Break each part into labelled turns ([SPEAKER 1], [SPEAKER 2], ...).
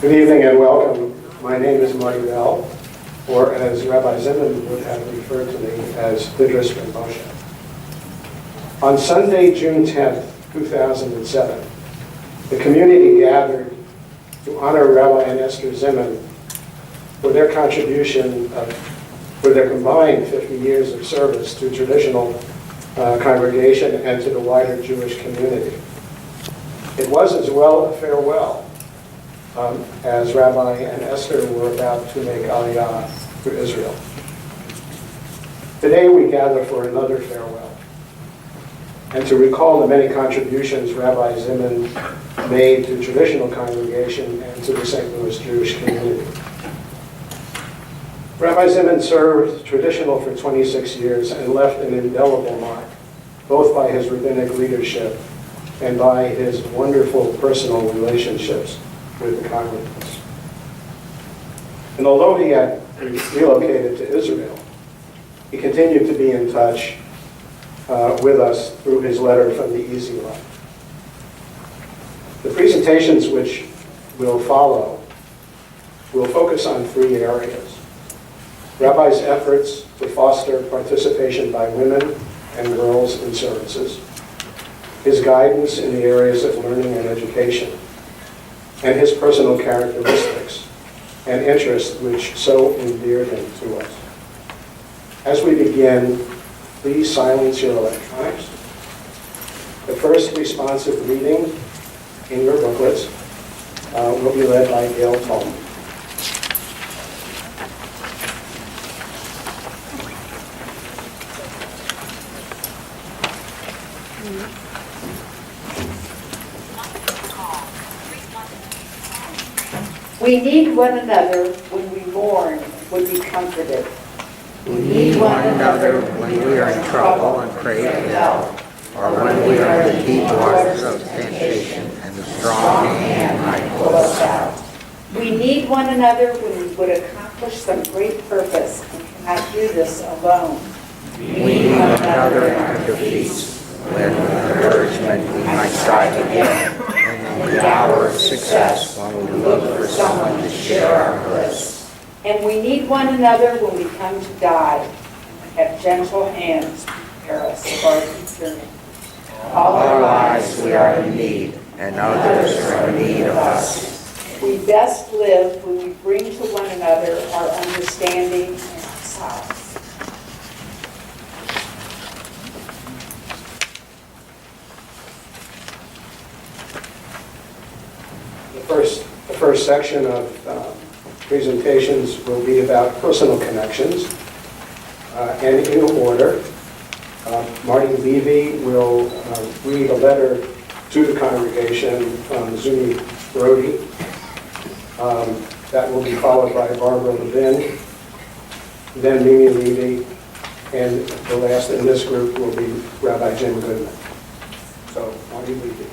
[SPEAKER 1] Good evening and welcome. My name is Marty Bell, or as Rabbi Zimand would have referred to me as Idris Ben Moshe. On Sunday, June 10th, 2007, the community gathered to honor Rabbi and Esther Zimand for their contribution for their combined 50 years of service to traditional congregation and to the wider Jewish community. It was as well a farewell, as Rabbi and Esther were about to make Aliyah to Israel. Today we gather for another farewell and to recall the many contributions Rabbi Zimand made to traditional congregation and to the St. Louis Jewish community. Rabbi Zimand served traditional for 26 years and left an indelible mark, both by his rabbinic leadership and by his wonderful personal relationships with the congregants. And although he had relocated to Israel, he continued to be in touch with us through his letter from the Easy Life. The presentations which will follow will focus on three areas: Rabbi's efforts to foster participation by women and girls in services, his guidance in the areas of learning and education, and his personal characteristics and interests which so endeared him to us. As we begin, please silence your electronics. The first responsive reading in your booklets will be led by Gail Tolman.
[SPEAKER 2] We need one another when we mourn, would be comforted.
[SPEAKER 3] We need one another when we are in trouble and crave help, or when we are in the deep waters of temptation and the strong hand might pull us out.
[SPEAKER 2] We need one another when we would accomplish some great purpose and cannot do this alone.
[SPEAKER 3] We need one another in our defeats, when with encouragement we might strive again, and in the hour of success while we look for someone to share our bliss.
[SPEAKER 2] And we need one another when we come to die and have gentle hands prepare us for our eternity.
[SPEAKER 3] All our lives we are in need, and others are in need of us.
[SPEAKER 2] We best live when we bring to one another our understanding and our sighs.
[SPEAKER 1] The first section of presentations will be about personal connections, and in order. Marty Levy will read a letter to the congregation from Zumi Brody. That will be followed by Barbara Levin, then Mimi Levy, and the last in this group will be Rabbi Jim Goodman. So, Marty Levy.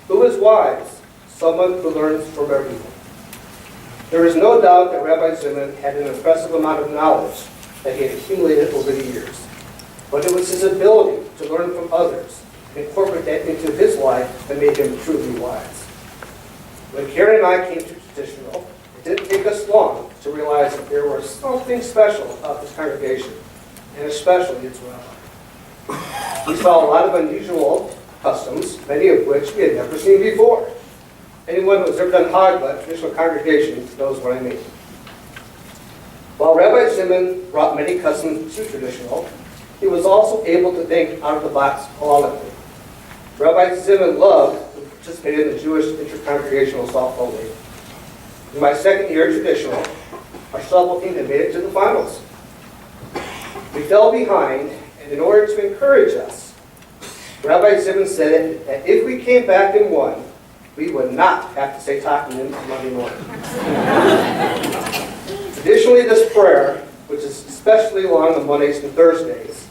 [SPEAKER 4] Who is wise? Someone who learns from everyone. There is no doubt that Rabbi Zimand had an impressive amount of knowledge that he had accumulated over the years. But it was his ability to learn from others and incorporate that into his life that made him truly wise. When Karen and I came to traditional, it didn't take us long to realize that there was something special about this congregation, and especially its rabbi. We saw a lot of unusual customs, many of which we had never seen before. Anyone who has ever done Hagba, traditional congregation, knows what I mean. While Rabbi Zimand brought many customs to traditional, he was also able to think out of the box politically. Rabbi Zimand loved to participate in the Jewish intercongregational softball league. In my second year at traditional, our softball team had made it to the finals. We fell behind, and in order to encourage us, Rabbi Zimand said that if we came back and won, we would not have to say Tachanun on Monday morning. Traditionally, this prayer, which is especially long on Mondays and Thursdays,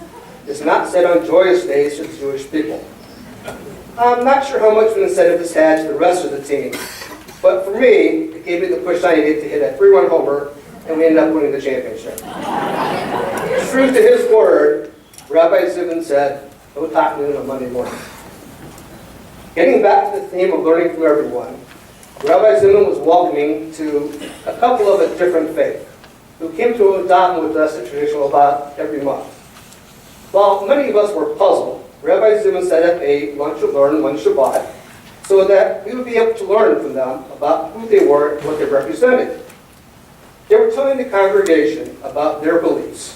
[SPEAKER 4] is not said on joyous days to the Jewish people. I'm not sure how much of an incentive this had to the rest of the team, But for me, it gave me the push I needed to hit a 3-run homer, and we ended up winning the championship. True to his word, Rabbi Zimand said, "No talk noon on Monday morning." Getting back to the theme of learning from everyone, Rabbi Zimand was welcoming to a couple of a different faith who came to adopt with us a tradition about every month. While many of us were puzzled, Rabbi Zimand set up a lunch to learn one Shabbat so that we would be able to learn from them about who they were and what they represented. They were telling the congregation about their beliefs,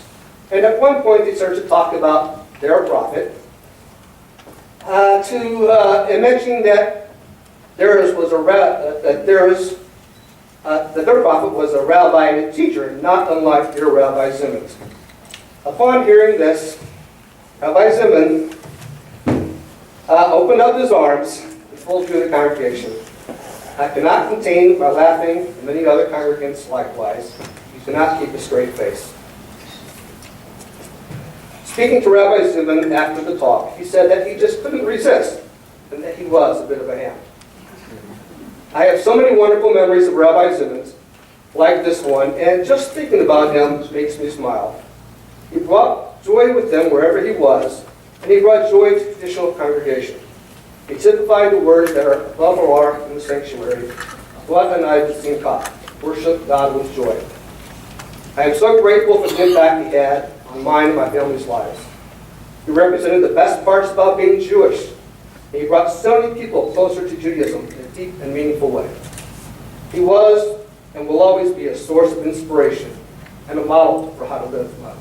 [SPEAKER 4] and at one point they started to talk about their prophet, and mentioning that theirs was that their prophet was a rabbi and a teacher, not unlike your Rabbi Zimand. Upon hearing this, Rabbi Zimand opened up his arms and told the congregation, "I cannot contain my laughing, and many other congregants likewise. You cannot keep a straight face." Speaking to Rabbi Zimand after the talk, he said that he just couldn't resist, and that he was a bit of a ham. I have so many wonderful memories of Rabbi Zimand, like this one, and just thinking about him makes me smile. He brought joy with him wherever he was, and he brought joy to the traditional congregation. He typified the words that are above our ark in the sanctuary, "What an I Simcha," worship God with joy. I am so grateful for the impact he had on mine and my family's lives. He represented the best parts about being Jewish. He brought so many people closer to Judaism in a deep and meaningful way. He was and will always be a source of inspiration and a model for how to live my life.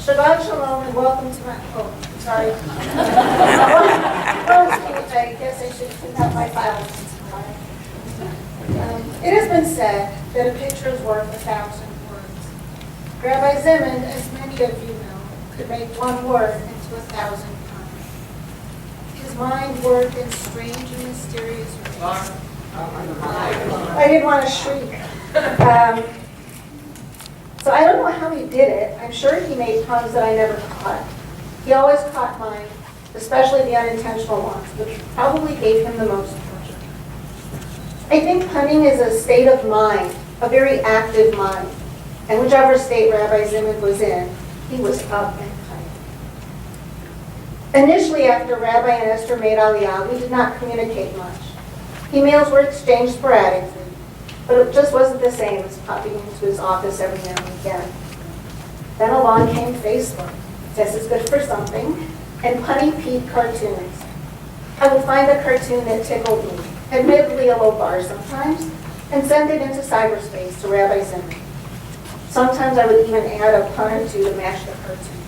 [SPEAKER 5] Shabbat Shalom and welcome to my, sorry. I guess I should clean up my files. It has been said that a picture is worth 1,000 words. Rabbi Zimand, as many of you know, could make one word into 1,000 puns. His mind worked in strange and mysterious ways. I didn't want to shriek. So I don't know how he did it. I'm sure he made puns that I never caught. He always caught mine, especially the unintentional ones, which probably gave him the most pleasure. I think punning is a state of mind, a very active mind. And whichever state Rabbi Zimand was in, he was up and punning. Initially, after Rabbi and Esther made Aliyah, we did not communicate much. Emails were exchanged sporadically, but it just wasn't the same as popping into his office every now and again. Then along came Facebook. This is good for something. And Punny Pete cartoons. I would find a cartoon that tickled me, admittedly a low bar sometimes, and send it into cyberspace to Rabbi Zimand. Sometimes I would even add a pun or two to match the cartoon.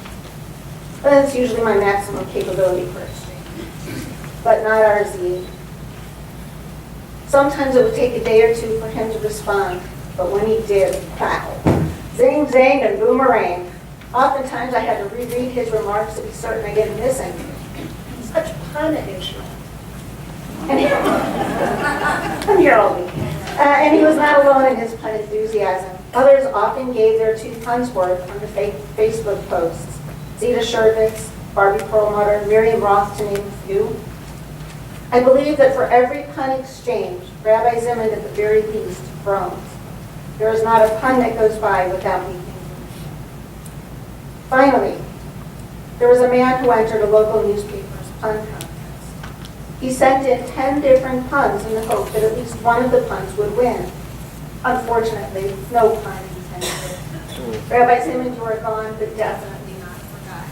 [SPEAKER 5] But that's usually my maximum capability for exchange. But not ours either. Sometimes it would take a day or two for him to respond, but when he did, wow, zing, zang, and boomerang. Oftentimes I had to reread his remarks to be certain I didn't miss anything. Such punnage. And I'm here all week. And he was not alone in his pun enthusiasm. Others often gave their 2 puns worth on the Facebook posts. Zita Shervitz, Barbie Perlmutter, Miriam Roth, to name a few. I believe that for every pun exchange, Rabbi Zimand at the very least groans. There is not a pun that goes by without me thinking. Finally, there was a man who entered a local newspaper's pun contest. He sent in 10 different puns in the hope that at least one of the puns would win. Unfortunately, no pun intended. Rabbi Zimand, you are gone, but definitely not forgotten.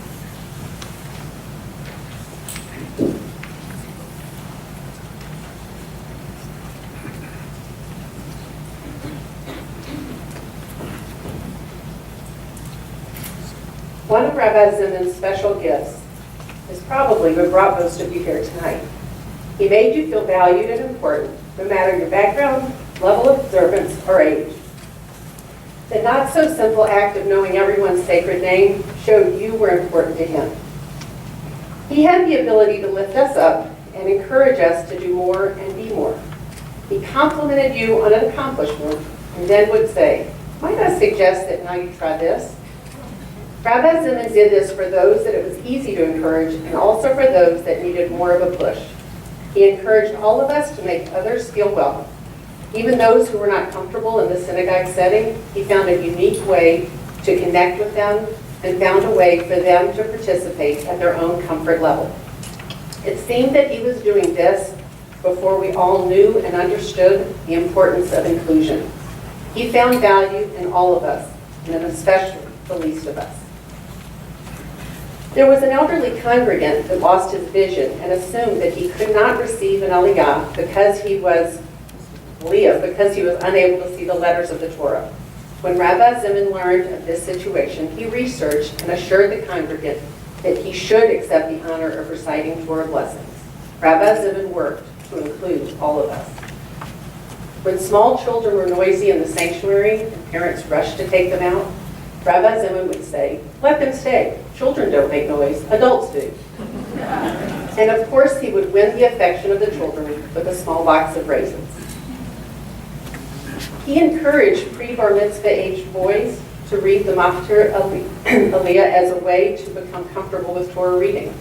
[SPEAKER 6] One of Rabbi Zimand's special gifts is probably what brought most of you here tonight. He made you feel valued and important, no matter your background, level of observance, or age. The not-so-simple act of knowing everyone's sacred name showed you were important to him. He had the ability to lift us up and encourage us to do more and be more. He complimented you on an accomplishment and then would say, "Might I suggest that now you try this?" Rabbi Zimand did this for those that it was easy to encourage and also for those that needed more of a push. He encouraged all of us to make others feel welcome. Even those who were not comfortable in the synagogue setting, he found a unique way to connect with them and found a way for them to participate at their own comfort level. It seemed that he was doing this before we all knew and understood the importance of inclusion. He found value in all of us, and especially the least of us. There was an elderly congregant that lost his vision and assumed that he could not receive an aliyah because he was unable to see the letters of the Torah. When Rabbi Zimand learned of this situation, he researched and assured the congregant that he should accept the honor of reciting Torah blessings. Rabbi Zimand worked to include all of us. When small children were noisy in the sanctuary and parents rushed to take them out, Rabbi Zimand would say, "Let them stay. Children don't make noise, adults do." And of course, he would win the affection of the children with a small box of raisins. He encouraged pre-bar mitzvah aged boys to read the Maftir Aliyah as a way to become comfortable with Torah reading.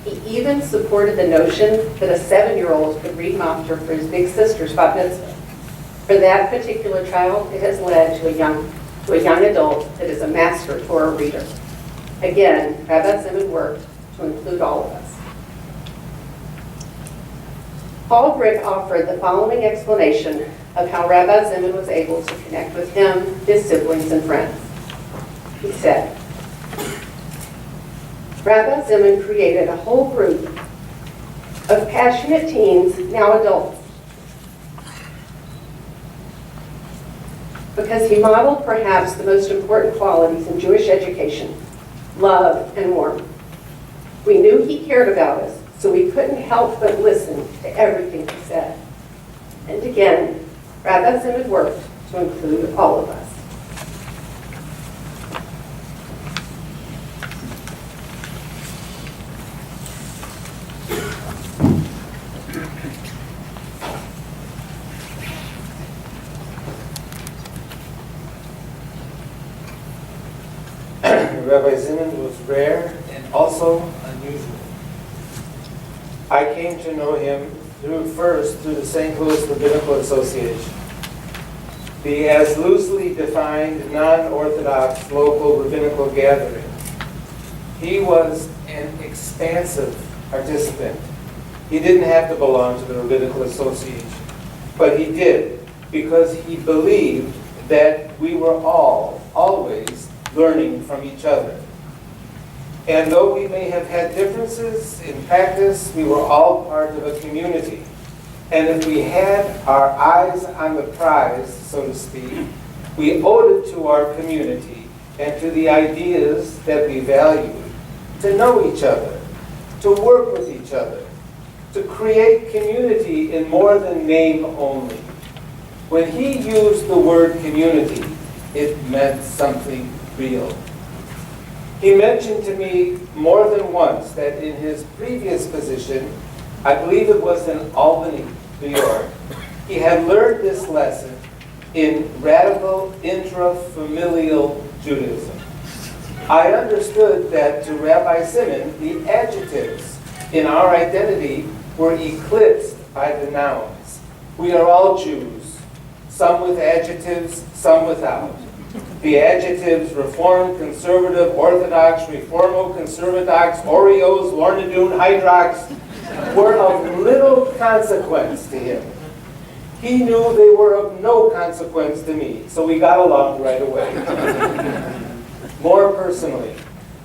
[SPEAKER 6] He even supported the notion that a 7-year-old could read Maftir for his big sister's bat mitzvah. For that particular child, it has led to a young adult that is a master Torah reader. Again, Rabbi Zimand worked to include all of us. Paul Brick offered the following explanation of how Rabbi Zimand was able to connect with him, his siblings, and friends. He said, Rabbi Zimand created a whole group of passionate teens, now adults, because he modeled perhaps the most important qualities in Jewish education, love and warmth. We knew he cared about us, so we couldn't help but listen to everything he said. And again, Rabbi Zimand worked to include all of us.
[SPEAKER 7] Rabbi Zimand was rare and also unusual. I came to know him first through the St. Louis Rabbinical Association, the as loosely defined non-Orthodox local rabbinical gathering. He was an expansive participant. He didn't have to belong to the Rabbinical Association, but he did because he believed that we were all, always, learning from each other. And though we may have had differences in practice, we were all part of a community. And if we had our eyes on the prize, so to speak, we owed it to our community and to the ideas that we valued, to know each other, to work with each other, to create community in more than name only. When he used the word community, it meant something real. He mentioned to me more than once that in his previous position, I believe it was in Albany, New York, he had learned this lesson in radical intrafamilial Judaism. I understood that to Rabbi Zimand, the adjectives in our identity were eclipsed by the nouns. We are all Jews, some with adjectives, some without. The adjectives Reformed, Conservative, Orthodox, Reformo-Conservadox, Oreos, Lornadoon, Hydrox were of little consequence to him. He knew they were of no consequence to me, so we got along right away. More personally,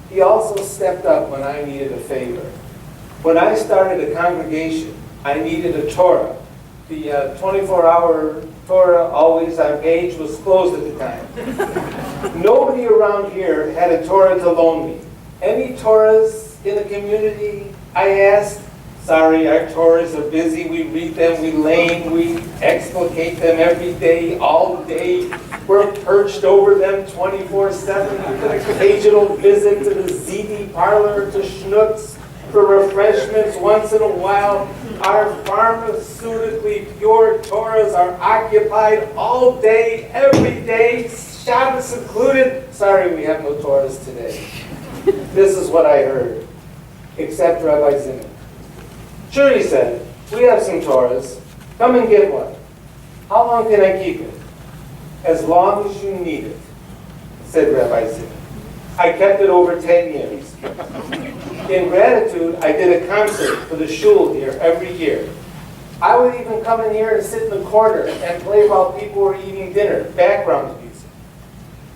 [SPEAKER 7] he also stepped up when I needed a favor. When I started a congregation, I needed a Torah. The 24-hour Torah, always on page, was closed at the time. Nobody around here had a Torah to loan me. Any Torahs in the community, I asked? Sorry, our Torahs are busy. We read them, we lame, we explicate them every day, all day. We're perched over them 24/7, an occasional visit to the ZD parlor, to Schnucks for refreshments once in a while. Our pharmaceutically pure Torahs are occupied all day, every day, Shabbos included. Sorry, we have no Torahs today. This is what I heard, except Rabbi Zimand. Sure, he said, we have some Torahs. Come and get one. How long can I keep it? As long as you need it, said Rabbi Zimand. I kept it over 10 years. In gratitude, I did a concert for the shul here every year. I would even come in here and sit in the corner and play while people were eating dinner, background music.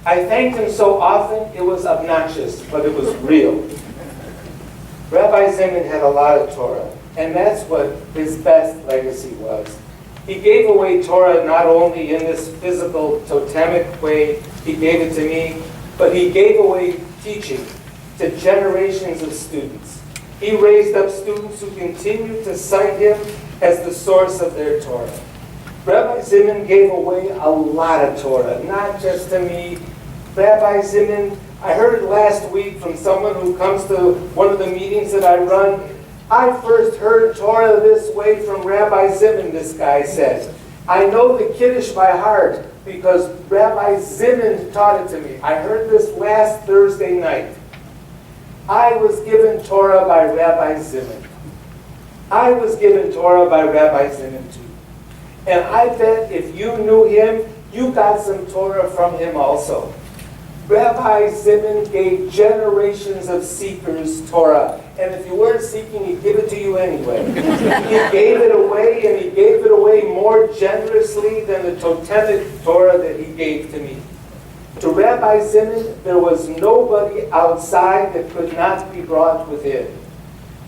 [SPEAKER 7] I thanked him so often, it was obnoxious, but it was real. Rabbi Zimand had a lot of Torah, and that's what his best legacy was. He gave away Torah not only in this physical, totemic way, he gave it to me, but he gave away teaching to generations of students. He raised up students who continue to cite him as the source of their Torah. Rabbi Zimand gave away a lot of Torah, not just to me. Rabbi Zimand, I heard last week from someone who comes to one of the meetings that I run, I first heard Torah this way from Rabbi Zimand, this guy said. I know the Kiddush by heart because Rabbi Zimand taught it to me. I heard this last Thursday night. I was given Torah by Rabbi Zimand. I was given Torah by Rabbi Zimand too. And I bet if you knew him, you got some Torah from him also. Rabbi Zimand gave generations of seekers Torah. And if you weren't seeking, he'd give it to you anyway. He gave it away, and he gave it away more generously than the totemic Torah that he gave to me. To Rabbi Zimand, there was nobody outside that could not be brought within.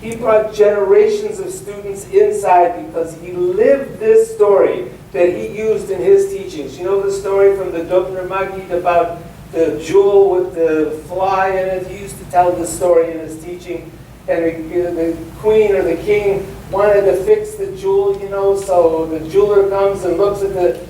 [SPEAKER 7] He brought generations of students inside because he lived this story that he used in his teachings. You know the story from the Dubner Maggid about the jewel with the fly in it? He used to tell this story in his teaching. And the queen or the king wanted to fix the jewel, so the jeweler comes and looks at the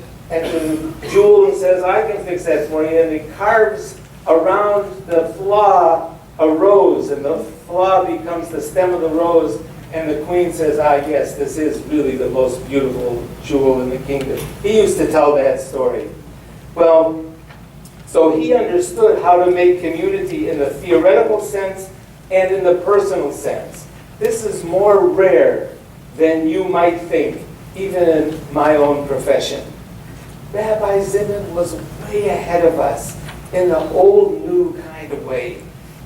[SPEAKER 7] jewel and says, I can fix that for you. And he carves around the flaw a rose, and the flaw becomes the stem of the rose. And the queen says, yes, this is really the most beautiful jewel in the kingdom. He used to tell that story. Well, so he understood how to make community in the theoretical sense and in the personal sense. This is more rare than you might think, even in my own profession. Rabbi Zimand was way ahead of us in the old new kind of way.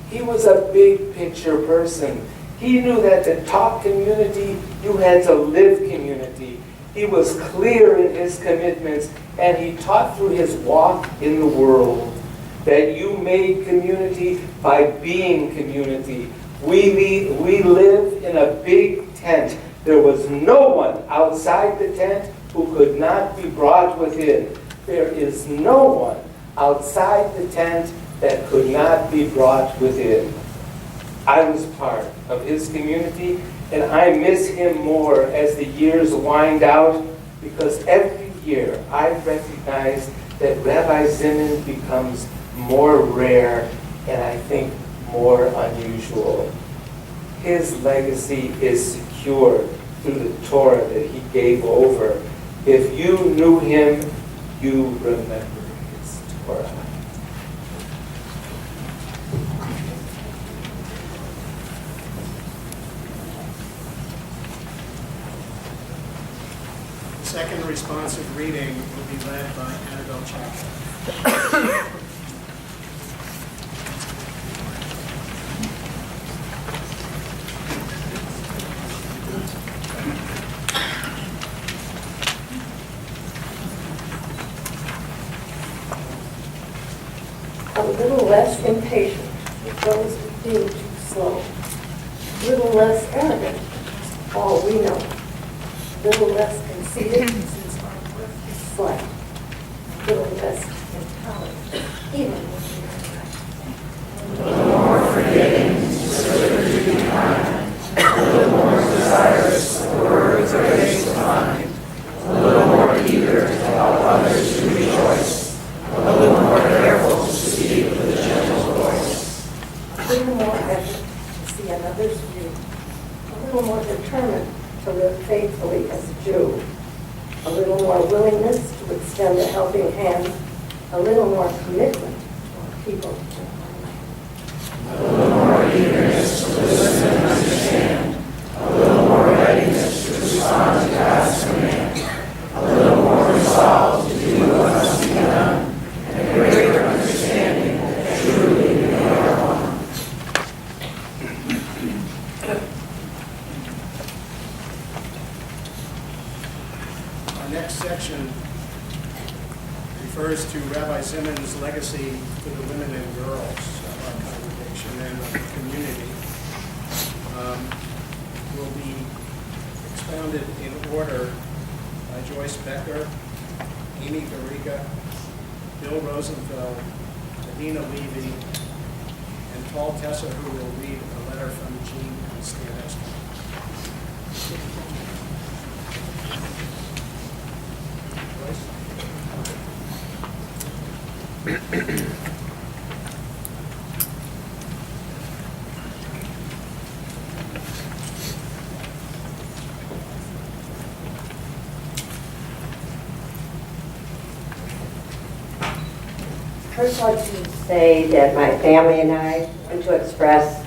[SPEAKER 7] He was a big picture person. He knew that to talk community, you had to live community. He was clear in his commitments, and he taught through his walk in the world that you made community by being community. We live in a big tent. There was no one outside the tent who could not be brought within. There is no one outside the tent that could not be brought within. I was part of his community, and I miss him more as the years wind out, because every year I recognize that Rabbi Zimand becomes more rare and I think more unusual. His legacy is secure through the Torah that he gave over. If you knew him, you remember his Torah.
[SPEAKER 8] The second responsive reading will be led by Annabelle Chapman.
[SPEAKER 9] A little less impatient with those who feel too slow. A little less arrogant, all we know. A little less conceited since our work is slight. A little less intolerant, even when we are right.
[SPEAKER 3] A little more forgiving, swift to be kind. A little more desirous for words of grace to find. A little more eager to help others to rejoice. A
[SPEAKER 9] faithfully as a Jew, a little more willingness to extend a helping hand, a little more commitment to our people and our land.
[SPEAKER 3] A little more eagerness to listen and understand, a little more readiness to respond to God's command, a little more resolve to do what must be done, and a greater understanding that truly we are one.
[SPEAKER 8] Our next section refers to Rabbi Zimand's legacy to the women and girls of our congregation and of the community. Will be expounded in order by Joyce Becker, Amy Garriga, Bill Rosenfeld, Adina Levy, and Paul Tesser, who will read a letter from Jean and Stan Esther.
[SPEAKER 10] First, I'd like to say that my family and I want to express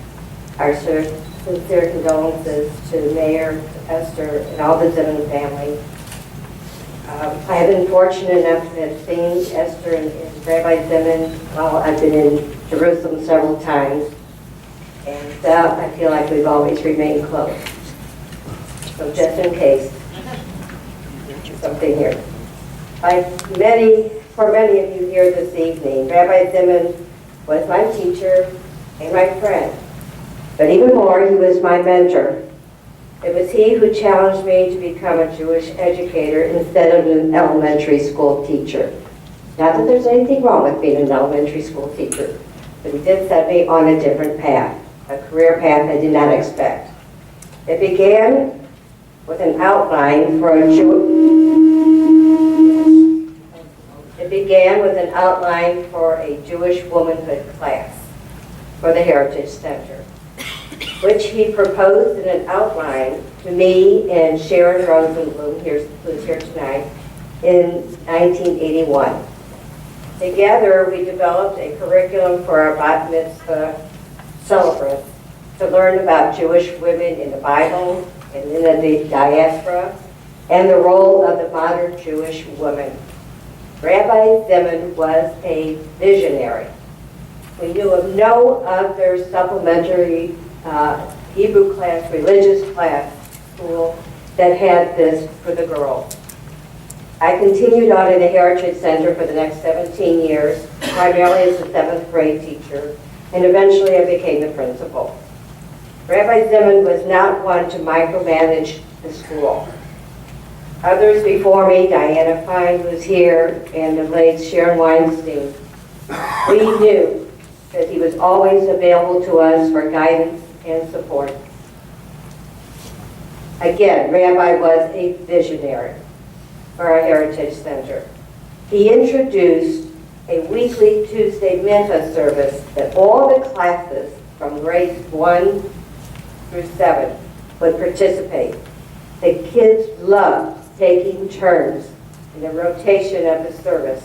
[SPEAKER 10] our sincere condolences to Mayor, to Esther, and all the Zimand family. I have been fortunate enough to have seen Esther and Rabbi Zimand while I've been in Jerusalem several times, and I feel like we've always remained close. So just in case, something here. For many of you here this evening, Rabbi Zimand was my teacher and my friend, but even more, he was my mentor. It was he who challenged me to become a Jewish educator instead of an elementary school teacher. Not that there's anything wrong with being an elementary school teacher, but he did set me on a different path, a career path I did not expect. It began with an outline for a Jewish womanhood class for the Heritage Center, which he proposed in an outline to me and Sharon Rosenblum, who's here tonight, in 1981. Together, we developed a curriculum for our bat mitzvah celebrants to learn about Jewish women in the Bible and in the diaspora, and the role of the modern Jewish woman. Rabbi Zimand was a visionary. We knew of no other supplementary Hebrew class, religious class, school that had this for the girls. I continued on in the Heritage Center for the next 17 years, primarily as a 7th grade teacher, and eventually I became the principal. Rabbi Zimand was not one to micromanage the school. Others before me, Diana Fine, who's here, and the late Sharon Weinstein, we knew that he was always available to us for guidance and support. Again, Rabbi was a visionary for our Heritage Center. He introduced a weekly Tuesday mincha service that all the classes from grades 1 through 7 would participate. The kids loved taking turns in the rotation of the service,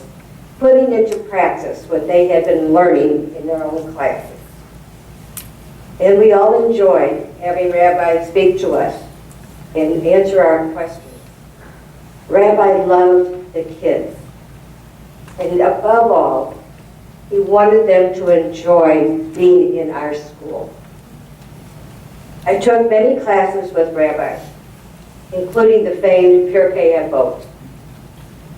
[SPEAKER 10] putting into practice what they had been learning in their own classes. And we all enjoyed having Rabbi speak to us and answer our questions. Rabbi loved the kids. And above all, he wanted them to enjoy being in our school. I took many classes with Rabbi, including the famed Pirkei Avot.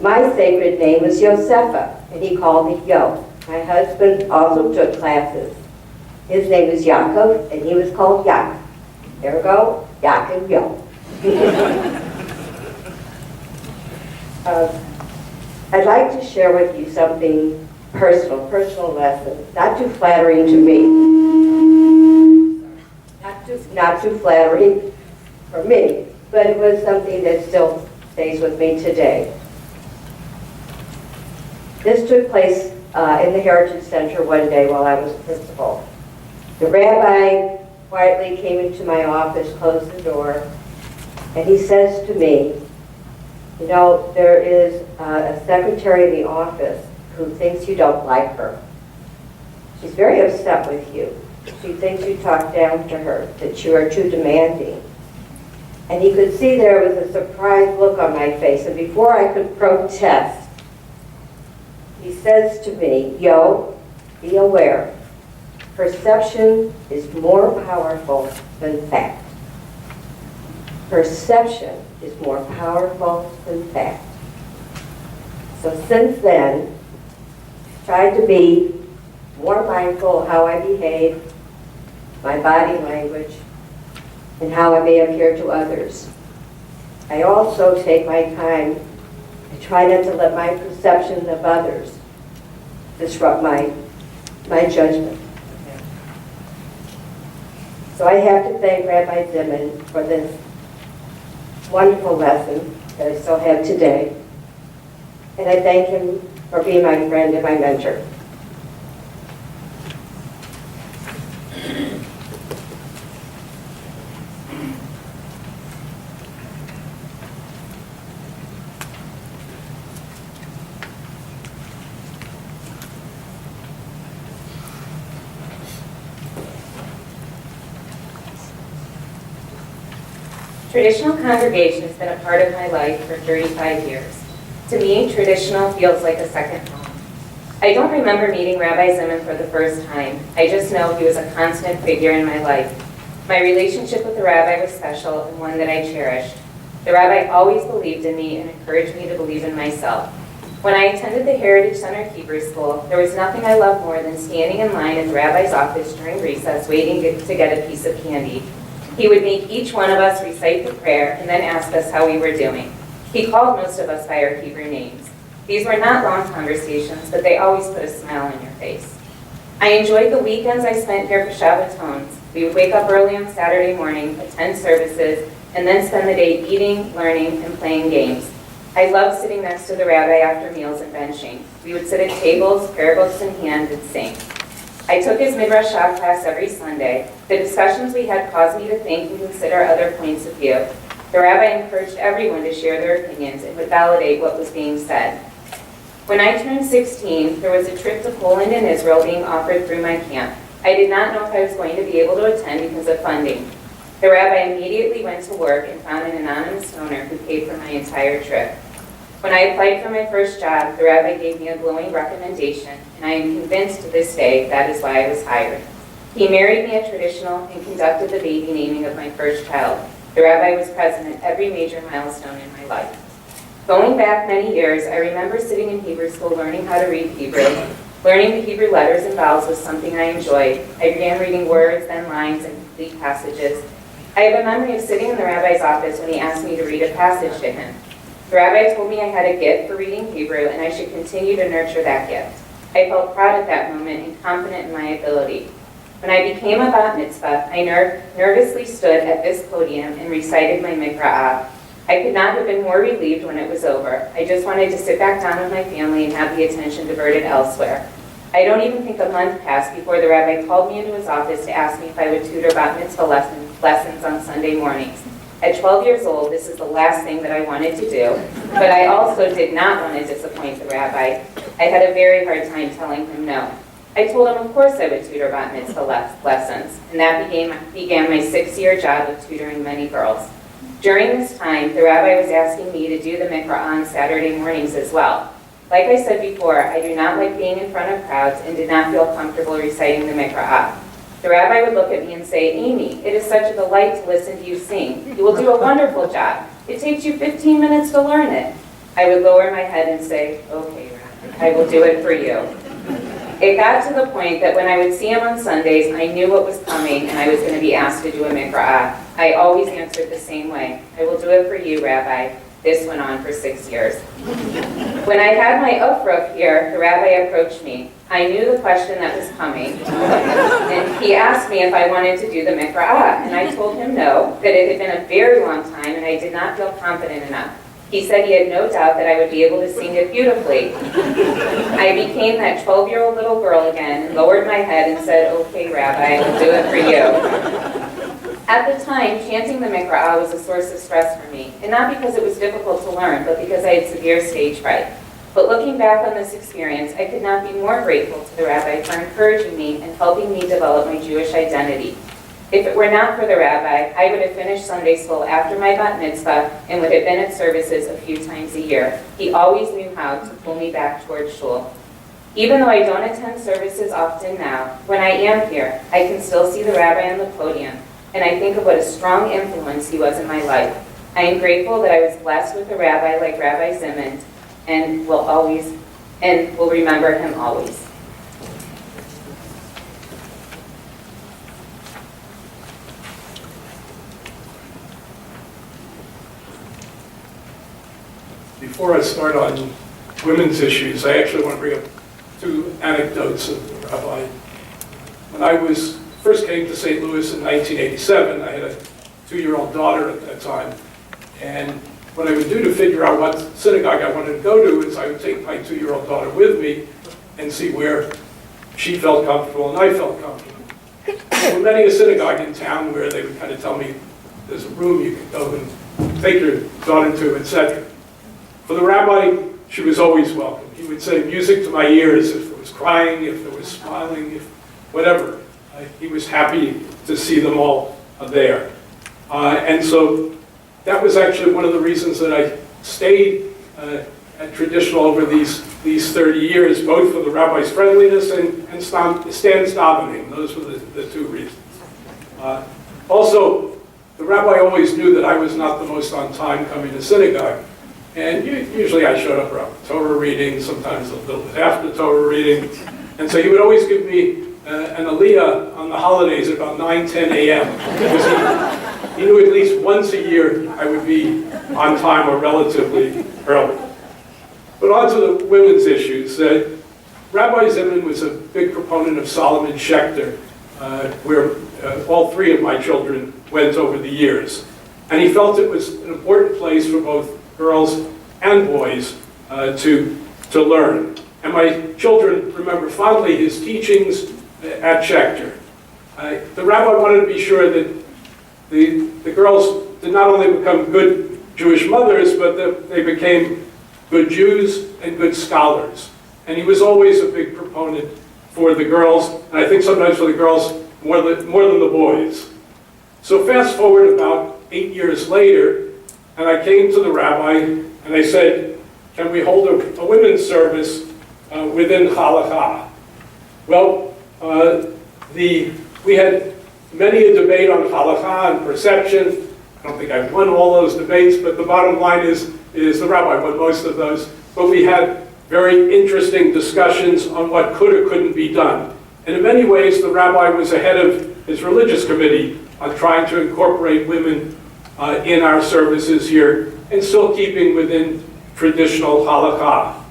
[SPEAKER 10] My sacred name was Yosefa, and he called me Yo. My husband also took classes. His name was Yaakov, and he was called Yaak. There we go, Yaakov Yo. I'd like to share with you something personal lesson, not too flattering to me, not too flattering for me, but it was something that still stays with me today. This took place in the Heritage Center one day while I was principal. The rabbi quietly came into my office, closed the door, And he says to me, you know, there is a secretary in the office who thinks you don't like her. She's very upset with you. She thinks you talk down to her, that you are too demanding. And he could see there was a surprised look on my face, and before I could protest, he says to me, Yo, be aware, perception is more powerful than fact. Perception is more powerful than fact. So since then, I've tried to be more mindful of how I behave, my body language, and how I may appear to others. I also take my time to try not to let my perception of others disrupt my judgment. So I have to thank Rabbi Zimand for this wonderful lesson that I still have today. And I thank him for being my friend and my mentor.
[SPEAKER 11] Traditional congregation has been a part of my life for 35 years. To me, traditional feels like a second home. I don't remember meeting Rabbi Zimand for the first time. I just know he was a constant figure in my life. My relationship with the rabbi was special and one that I cherished. The rabbi always believed in me and encouraged me to believe in myself. When I attended the Heritage Center Hebrew School, there was nothing I loved more than standing in line at the rabbi's office during recess waiting to get a piece of candy. He would make each one of us recite the prayer and then ask us how we were doing. He called most of us by our Hebrew names. These were not long conversations, but they always put a smile on your face. I enjoyed the weekends I spent here for Shabbatons. We would wake up early on Saturday morning, attend services, and then spend the day eating, learning, and playing games. I loved sitting next to the rabbi after meals and benching. We would sit at tables, prayer books in hand, and sing. I took his Midrash Shah class every Sunday. The discussions we had caused me to think and consider other points of view. The rabbi encouraged everyone to share their opinions and would validate what was being said. When I turned 16, there was a trip to Poland and Israel being offered through my camp. I did not know if I was going to be able to attend because of funding. The rabbi immediately went to work and found an anonymous donor who paid for my entire trip. When I applied for my first job, the rabbi gave me a glowing recommendation, and I am convinced to this day that is why I was hired. He married me at traditional and conducted the baby naming of my first child. The rabbi was present at every major milestone in my life. Going back many years, I remember sitting in Hebrew school learning how to read Hebrew. Learning the Hebrew letters and vowels was something I enjoyed. I began reading words, then lines, and complete passages. I have a memory of sitting in the rabbi's office when he asked me to read a passage to him. The rabbi told me I had a gift for reading Hebrew and I should continue to nurture that gift. I felt proud at that moment and confident in my ability. When I became a bat mitzvah, I nervously stood at this podium and recited my mikra'ah. I could not have been more relieved when it was over. I just wanted to sit back down with my family and have the attention diverted elsewhere. I don't even think a month passed before the rabbi called me into his office to ask me if I would tutor bat mitzvah lessons on Sunday mornings. At 12 years old, this is the last thing that I wanted to do, but I also did not want to disappoint the rabbi. I had a very hard time telling him no. I told him of course I would tutor bat mitzvah lessons, and that began my 6-year job of tutoring many girls. During this time, the rabbi was asking me to do the mikra on Saturday mornings as well. Like I said before, I do not like being in front of crowds and did not feel comfortable reciting the mikra. The rabbi would look at me and say, Amy, it is such a delight to listen to you sing. You will do a wonderful job. It takes you 15 minutes to learn it. I would lower my head and say, okay, rabbi, I will do it for you. It got to the point that when I would see him on Sundays, I knew what was coming and I was going to be asked to do a mikra'ah. I always answered the same way. I will do it for you, Rabbi. This went on for 6 years. When I had my ufruf here, the rabbi approached me. I knew the question that was coming, and he asked me if I wanted to do the mikra'ah, and I told him no, that it had been a very long time and I did not feel confident enough. He said he had no doubt that I would be able to sing it beautifully. I became that 12-year-old little girl again and lowered my head and said, okay, Rabbi, I will do it for you. At the time, chanting the Mikra'ah was a source of stress for me, and not because it was difficult to learn, but because I had severe stage fright. But looking back on this experience, I could not be more grateful to the rabbi for encouraging me and helping me develop my Jewish identity. If it were not for the rabbi, I would have finished Sunday school after my bat mitzvah and would have been at services a few times a year. He always knew how to pull me back towards shul. Even though I don't attend services often now, when I am here, I can still see the rabbi on the podium, and I think of what a strong influence he was in my life. I am grateful that I was blessed with a rabbi like Rabbi Zimand, and will remember him always.
[SPEAKER 12] Before I start on women's issues, I actually want to bring up two anecdotes of the rabbi. When I first came to St. Louis in 1987, I had a 2-year-old daughter at that time, and what I would do to figure out what synagogue I wanted to go to is I would take my 2-year-old daughter with me and see where she felt comfortable and I felt comfortable. There were many a synagogue in town where they would kind of tell me, there's a room you can go and take your daughter to, etc. For the rabbi, she was always welcome. He would say music to my ears if there was crying, if there was smiling, if whatever. He was happy to see them all there. And so that was actually one of the reasons that I stayed at traditional over these 30 years, both for the rabbi's friendliness and Stan's davening. Those were the two reasons. Also, the rabbi always knew that I was not the most on time coming to synagogue. And usually I showed up around Torah reading, sometimes a little bit after Torah reading. And so he would always give me an aliyah on the holidays at about 9, 10 a.m. Because he knew at least once a year I would be on time or relatively early. But on to the women's issues. Rabbi Zimand was a big proponent of Solomon Schechter, where all 3 of my children went over the years. And he felt it was an important place for both girls and boys to learn. And my children remember fondly his teachings at Schechter. The rabbi wanted to be sure that the girls did not only become good Jewish mothers, but that they became good Jews and good scholars. And he was always a big proponent for the girls, and I think sometimes for the girls more than the boys. So fast forward about 8 years later, and I came to the rabbi and I said, can we hold a women's service within halakha? Well, we had many a debate on halakha and perception. I don't think I've won all those debates, but the bottom line is the rabbi won most of those. But we had very interesting discussions on what could or couldn't be done. And in many ways, the rabbi was ahead of his religious committee on trying to incorporate women in our services here, and still keeping within traditional halakha.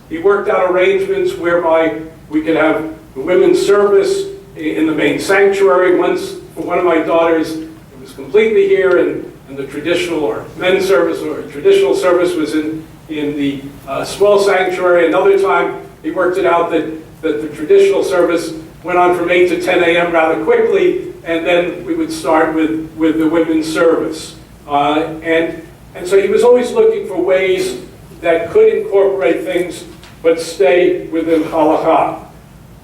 [SPEAKER 12] He worked out arrangements whereby we could have the women's service in the main sanctuary. Once, for one of my daughters, it was completely here, and the traditional or men's service or traditional service was in the small sanctuary. Another time, he worked it out that the traditional service went on from 8 to 10 a.m. rather quickly, and then we would start with the women's service. And so he was always looking for ways that could incorporate things but stay within halakha.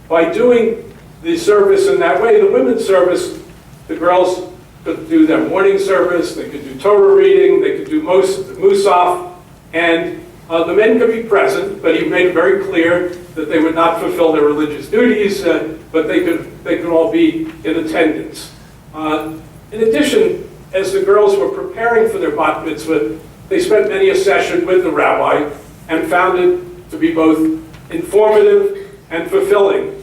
[SPEAKER 12] By doing the service in that way, the women's service, the girls could do their morning service, they could do Torah reading, they could do Musaf, and the men could be present, but he made it very clear that they would not fulfill their religious duties, but they could all be in attendance. In addition, as the girls were preparing for their bat mitzvah, they spent many a session with the rabbi and found it to be both informative and fulfilling.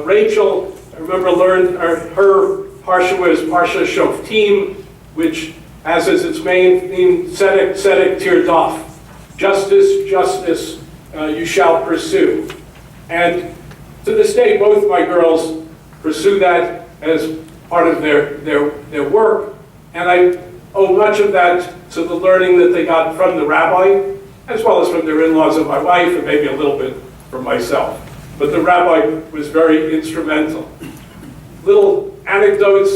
[SPEAKER 12] Rachel, I remember, learned her parsha was Parsha Shoftim, which has as its main theme, Tzedek, Tzedek, Tirdof. Justice, justice, you shall pursue. And to this day, both my girls pursue that as part of their work. And I owe much of that to the learning that they got from the rabbi, as well as from their in-laws and my wife, and maybe a little bit from myself. But the rabbi was very instrumental. Little anecdotes.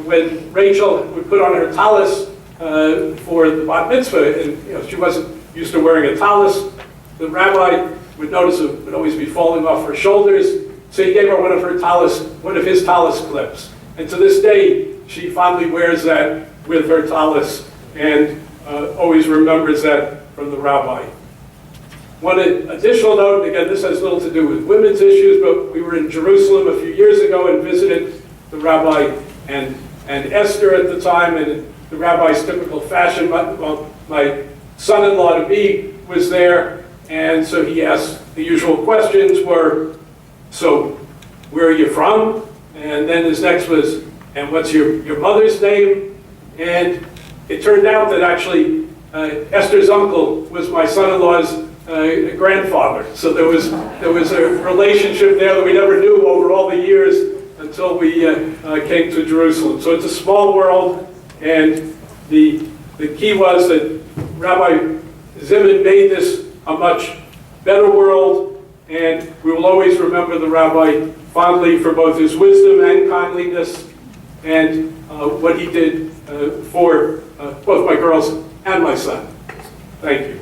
[SPEAKER 12] when Rachel would put on her tallis for the bat mitzvah, and she wasn't used to wearing a tallis, the rabbi would notice it would always be falling off her shoulders, so he gave her one of his tallis clips. And to this day, she fondly wears that with her tallis and always remembers that from the rabbi. One additional note, again, this has little to do with women's issues, but we were in Jerusalem a few years ago and visited the rabbi and Esther at the time, and in the rabbi's typical fashion, my son-in-law to be was there, and so he asked the usual questions were, so where are you from? And then his next was, and what's your mother's name? And it turned out that actually Esther's uncle was my son-in-law's grandfather. So there was a relationship there that we never knew over all the years until we came to Jerusalem. So it's a small world, and the key was that Rabbi Zimand made this a much better world, and we will always remember the rabbi fondly for both his wisdom and kindliness, and what he did for both my girls and my son. Thank you.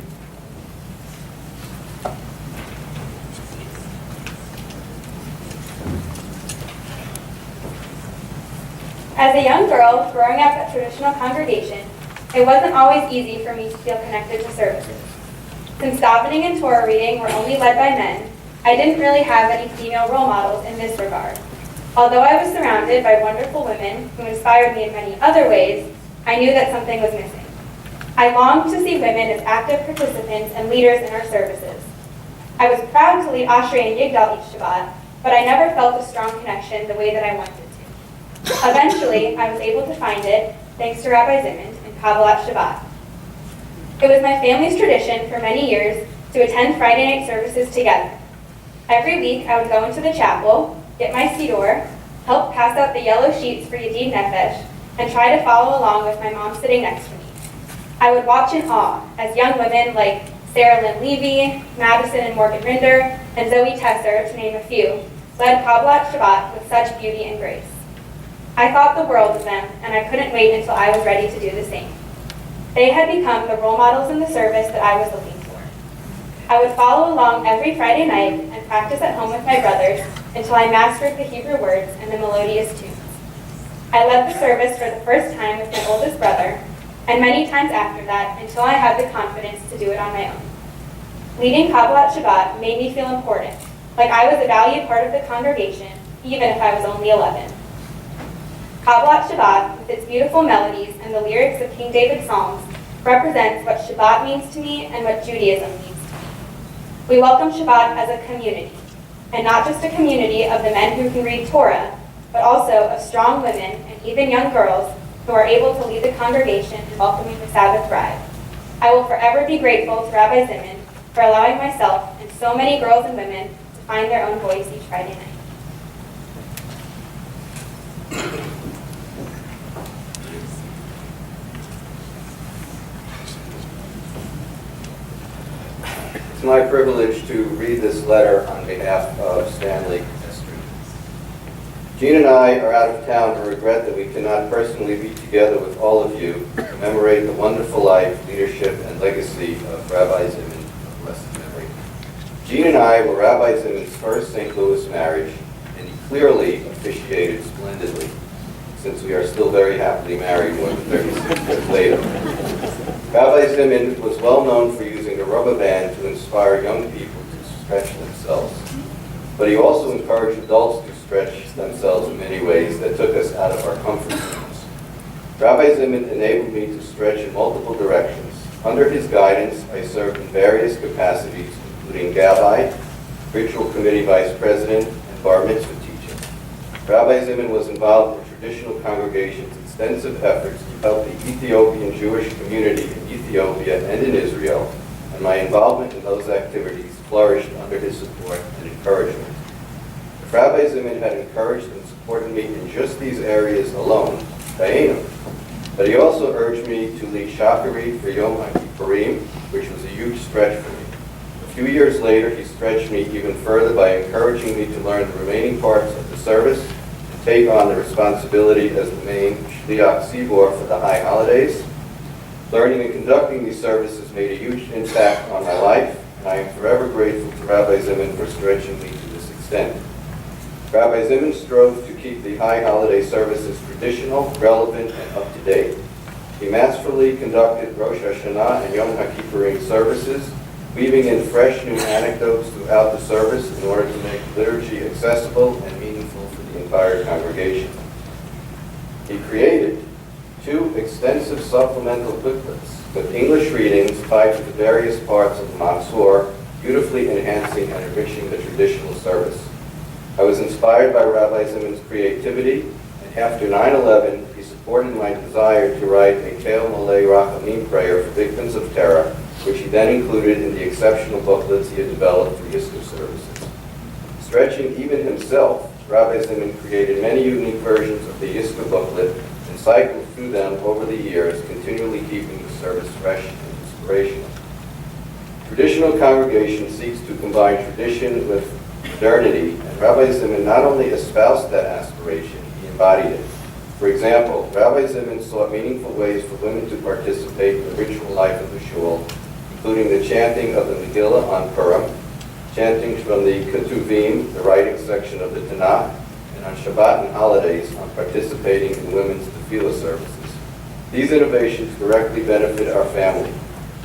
[SPEAKER 13] As a young girl growing up at traditional congregation, it wasn't always easy for me to feel connected to services. Since davening and Torah reading were only led by men, I didn't really have any female role models in this regard. Although I was surrounded by wonderful women who inspired me in many other ways, I knew that something was missing. I longed to see women as active participants and leaders in our services. I was proud to lead Ashrei and Yigdal each Shabbat, but I never felt a strong connection the way that I wanted to. Eventually, I was able to find it, thanks to Rabbi Zimand and Kabbalat Shabbat. It was my family's tradition for many years to attend Friday night services together. Every week, I would go into the chapel, get my siddur, help pass out the yellow sheets for Yedid Nefesh, and try to follow along with my mom sitting next to me. I would watch in awe as young women like Sarah Lynn Levy, Madison and Morgan Rinder, and Zoe Tesser, to name a few, led Kabbalat Shabbat with such beauty and grace. I thought the world of them, and I couldn't wait until I was ready to do the same. They had become the role models in the service that I was looking for. I would follow along every Friday night and practice at home with my brothers until I mastered the Hebrew words and the melodious tunes. I led the service for the first time with my oldest brother, and many times after that until I had the confidence to do it on my own. Leading Kabbalat Shabbat made me feel important, like I was a valued part of the congregation, even if I was only 11. Kabbalat Shabbat, with its beautiful melodies and the lyrics of King David's Psalms, represents what Shabbat means to me and what Judaism means to me. We welcome Shabbat as a community, and not just a community of the men who can read Torah, but also of strong women and even young girls who are able to lead the congregation in welcoming the Sabbath bride. I will forever be grateful to Rabbi Zimand for allowing myself and so many girls and women to find their own voice each Friday night.
[SPEAKER 14] It's my privilege to read this letter on behalf of Stanley Esther. Jean and I are out of town and regret that we cannot personally be together with all of you to commemorate the wonderful life, leadership, and legacy of Rabbi Zimand of blessed memory. Jean and I were Rabbi Zimand's first St. Louis marriage, and he clearly officiated splendidly, since we are still very happily married more than 36 years later. Rabbi Zimand was well known for using the rubber band to inspire young people to stretch themselves. But he also encouraged adults to stretch themselves in many ways that took us out of our comfort zones. Rabbi Zimand enabled me to stretch in multiple directions. Under his guidance, I served in various capacities, including Gabbai, Ritual Committee Vice President, and Bar Mitzvah teacher. Rabbi Zimand was involved in traditional congregations' extensive efforts to help the Ethiopian Jewish community in Ethiopia and in Israel, and my involvement in those activities flourished under his support and encouragement. If Rabbi Zimand had encouraged and supported me in just these areas alone, Dayenu, but he also urged me to lead Shachari for Yom HaKippurim, which was a huge stretch for me. A few years later, he stretched me even further by encouraging me to learn the remaining parts of the service and take on the responsibility as the main Shliach Tzibor for the high holidays. Learning and conducting these services made a huge impact on my life, and I am forever grateful to Rabbi Zimand for stretching me to this extent. Rabbi Zimand strove to keep the high holiday services traditional, relevant, and up-to-date. He masterfully conducted Rosh Hashanah and Yom HaKippurim services, weaving in fresh new anecdotes throughout the service in order to make liturgy accessible and meaningful for the entire congregation. He created 2 extensive supplemental booklets with English readings tied to the various parts of the Matzor, beautifully enhancing and enriching the traditional service. I was inspired by Rabbi Zimand's creativity, and after 9/11, he supported my desire to write a Kel Malei Rachamim prayer for victims of terror, which he then included in the exceptional booklets he had developed for Yisro services. Stretching even himself, Rabbi Zimand created many unique versions of the Yisro booklet and cycled through them over the years, continually keeping the service fresh and inspirational. Traditional congregation seeks to combine tradition with modernity, and Rabbi Zimand not only espoused that aspiration, he embodied it. For example, Rabbi Zimand sought meaningful ways for women to participate in the ritual life of the shul, including the chanting of the Megillah on Purim, chanting from the Ketuvim, the writing section of the Tanakh, and on Shabbat and holidays on participating in women's tefillah services. These innovations directly benefit our family.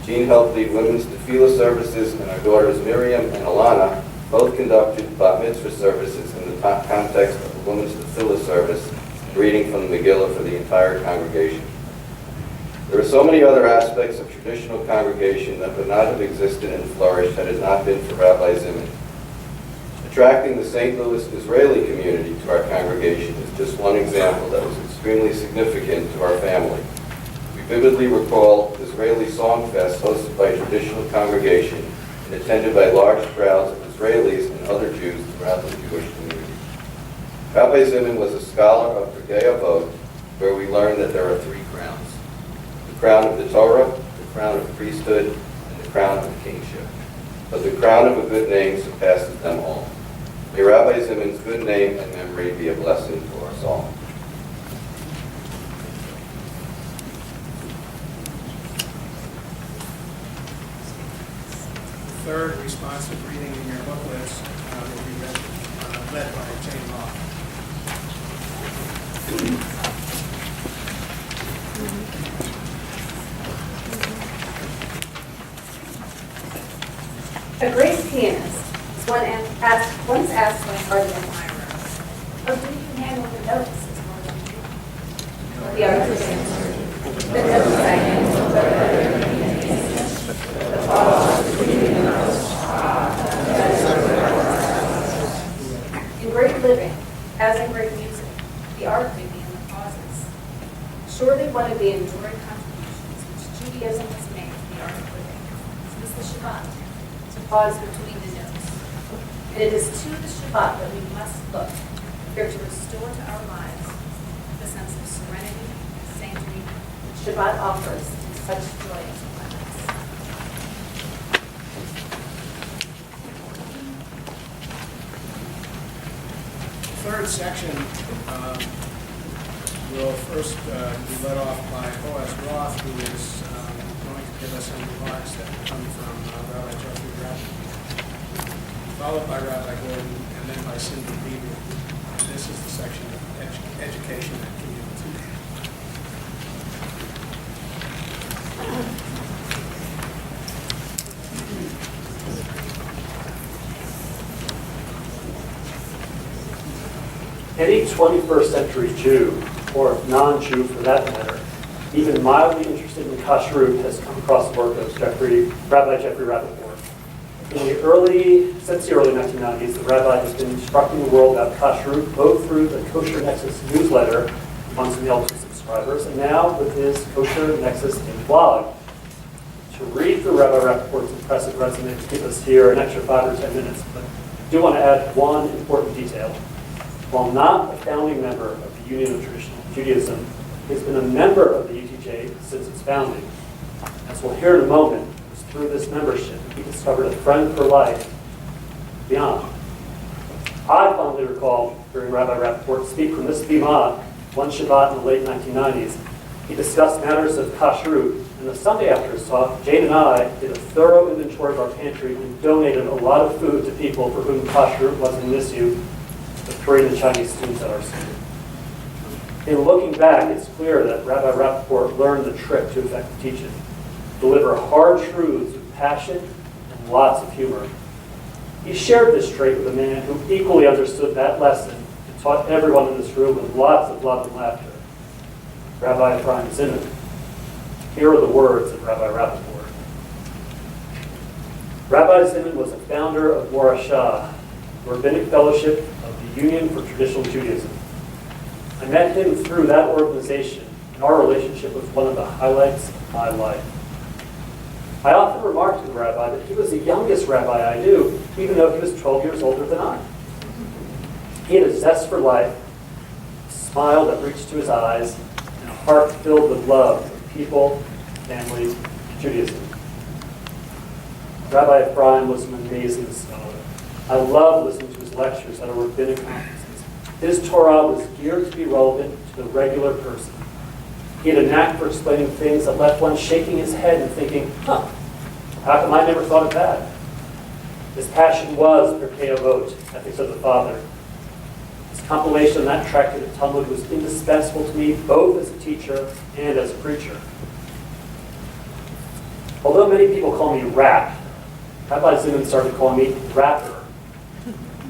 [SPEAKER 14] Jean helped lead women's tefillah services, and our daughters Miriam and Alana both conducted bat mitzvah services in the context of a women's tefillah service and reading from the Megillah for the entire congregation. There are so many other aspects of traditional congregation that would not have existed and flourished had it not been for Rabbi Zimand. Attracting the St. Louis Israeli community to our congregation is just one example that was extremely significant to our family. We vividly recall Israeli Song Fest hosted by a traditional congregation and attended by large crowds of Israelis and other Jews throughout the Jewish community. Rabbi Zimand was a scholar of Pirkei Avot, where we learned that there are 3 crowns: the crown of the Torah, the crown of priesthood, and the crown of kingship. But the crown of a good name surpasses them all. May Rabbi Zimand's good name and memory be a blessing to us all.
[SPEAKER 8] Third responsive reading in your booklets will be led by Jane Law.
[SPEAKER 5] A great pianist once asked my ardent admirer, "How do you handle the notes as well as you do?" The artist answered, "The notes I handle better than the pianist. The pause between the notes. In great living, as in great music, the art may be in the pauses. Surely one of the enduring contributions which Judaism has made to the art of living is the Shabbat, to pause between the notes. And it is to the Shabbat that we must look, here to restore to our lives the sense of serenity and sanctity which Shabbat offers in such joyous moments."
[SPEAKER 8] The third section will first be led off by Boaz Roth, who is going to give us some remarks that come from Rabbi Jeffrey Ratner, followed by Rabbi Gordon, and then by Cindy Beaver. And this is the section of education and community.
[SPEAKER 15] Any 21st century Jew, or non-Jew for that matter, even mildly interested in kashrut, has come across the work of Rabbi Jeffrey Rappaport. Since the early 1990s, the rabbi has been instructing the world about kashrut, both through the Kosher Nexus newsletter amongst the elder subscribers, and now with his Kosher Nexus blog. To read through Rabbi Rappaport's impressive resume to give us here an extra 5 or 10 minutes, but I do want to add one important detail. While not a founding member of the Union of Traditional Judaism, he has been a member of the UTJ since its founding. As we'll hear in a moment, it was through this membership he discovered a friend for life beyond. I found fondly recall hearing Rabbi Rappaport speak from this bima one Shabbat in the late 1990s. He discussed matters of kashrut, and the Sunday after his talk, Jane and I did a thorough inventory of our pantry and donated a lot of food to people for whom kashrut wasn't an issue, the Korean and Chinese students at our school. In looking back, it's clear that Rabbi Rappaport learned the trick to effective teaching: deliver hard truths with passion and lots of humor. He shared this trait with a man who equally understood that lesson and taught everyone in this room with lots of love and laughter, Rabbi Ephraim Zimand. Here are the words of Rabbi Rappaport. Rabbi Zimand was a founder of Morashah, the Rabbinic Fellowship of the Union for Traditional Judaism. I met him through that organization, and our relationship was one of the highlights of my life. I often remarked to the rabbi that he was the youngest rabbi I knew, even though he was 12 years older than I. He had a zest for life, a smile that reached to his eyes, and a heart filled with love for people, family, Judaism. Rabbi Ephraim was an amazing scholar. I loved listening to his lectures at our rabbinic conferences. His Torah was geared to be relevant to the regular person. He had a knack for explaining things that left one shaking his head and thinking, how come I never thought of that? His passion was Pirkei Avot, Ethics of the Father. His compilation of that tractate of Talmud was indispensable to me, both as a teacher and as a preacher. Although many people call me Rap, Rabbi Zimand started calling me Rapper.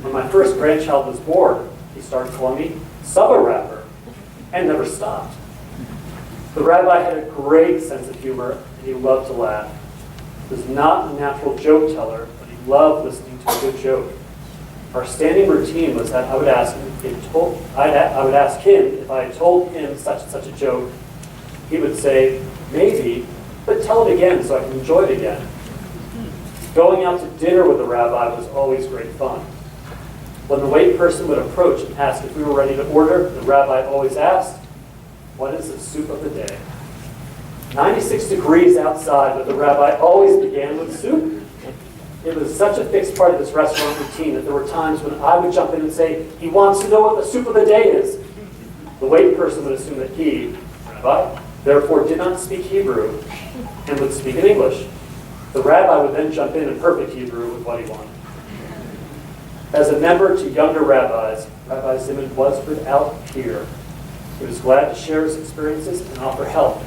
[SPEAKER 15] When my first grandchild was born, he started calling me Saba Rapper, and never stopped. The rabbi had a great sense of humor, and he loved to laugh. He was not a natural joke teller, but he loved listening to a good joke. Our standing routine was that I would ask him if I had told him such and such a joke. He would say, maybe, but tell it again so I can enjoy it again. Going out to dinner with the rabbi was always great fun. When the wait person would approach and ask if we were ready to order, the rabbi always asked, "What is the soup of the day?" 96 degrees outside, but the rabbi always began with soup. It was such a fixed part of this restaurant routine that there were times when I would jump in and say, "He wants to know what the soup of the day is." The wait person would assume that he, rabbi, therefore did not speak Hebrew and would speak in English. The rabbi would then jump in perfect Hebrew with what he wanted. As a member to younger rabbis, Rabbi Zimand was without peer. He was glad to share his experiences and offer help.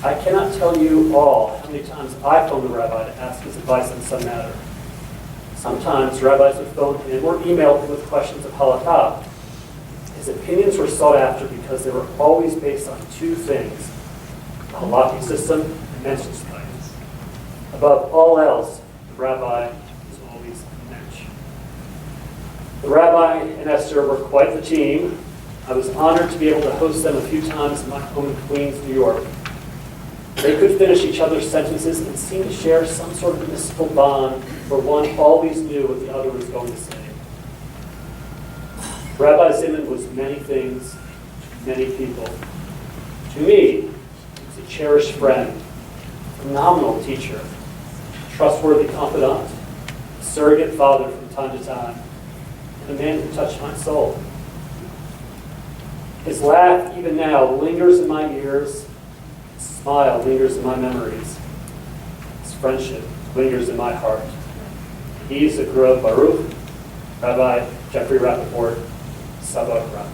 [SPEAKER 15] I cannot tell you all how many times I phoned the rabbi to ask his advice on some matter. Sometimes rabbis would phone him or email him with questions of halakha. His opinions were sought after because they were always based on two things: the halakhic system and mensch studies. Above all else, the rabbi was always a mensch. The rabbi and Esther were quite the team. I was honored to be able to host them a few times in my home in Queens, New York. They could finish each other's sentences and seemed to share some sort of mystical bond where one always knew what the other was going to say. Rabbi Zimand was many things to many people. To me, he was a cherished friend, a phenomenal teacher, a trustworthy confidant, a surrogate father from time to time, and a man who touched my soul. His laugh, even now, lingers in my ears. His smile lingers in my memories. His friendship lingers in my heart. He's a Grov Baruch, Rabbi Jeffrey Rappaport, Saba Rapper.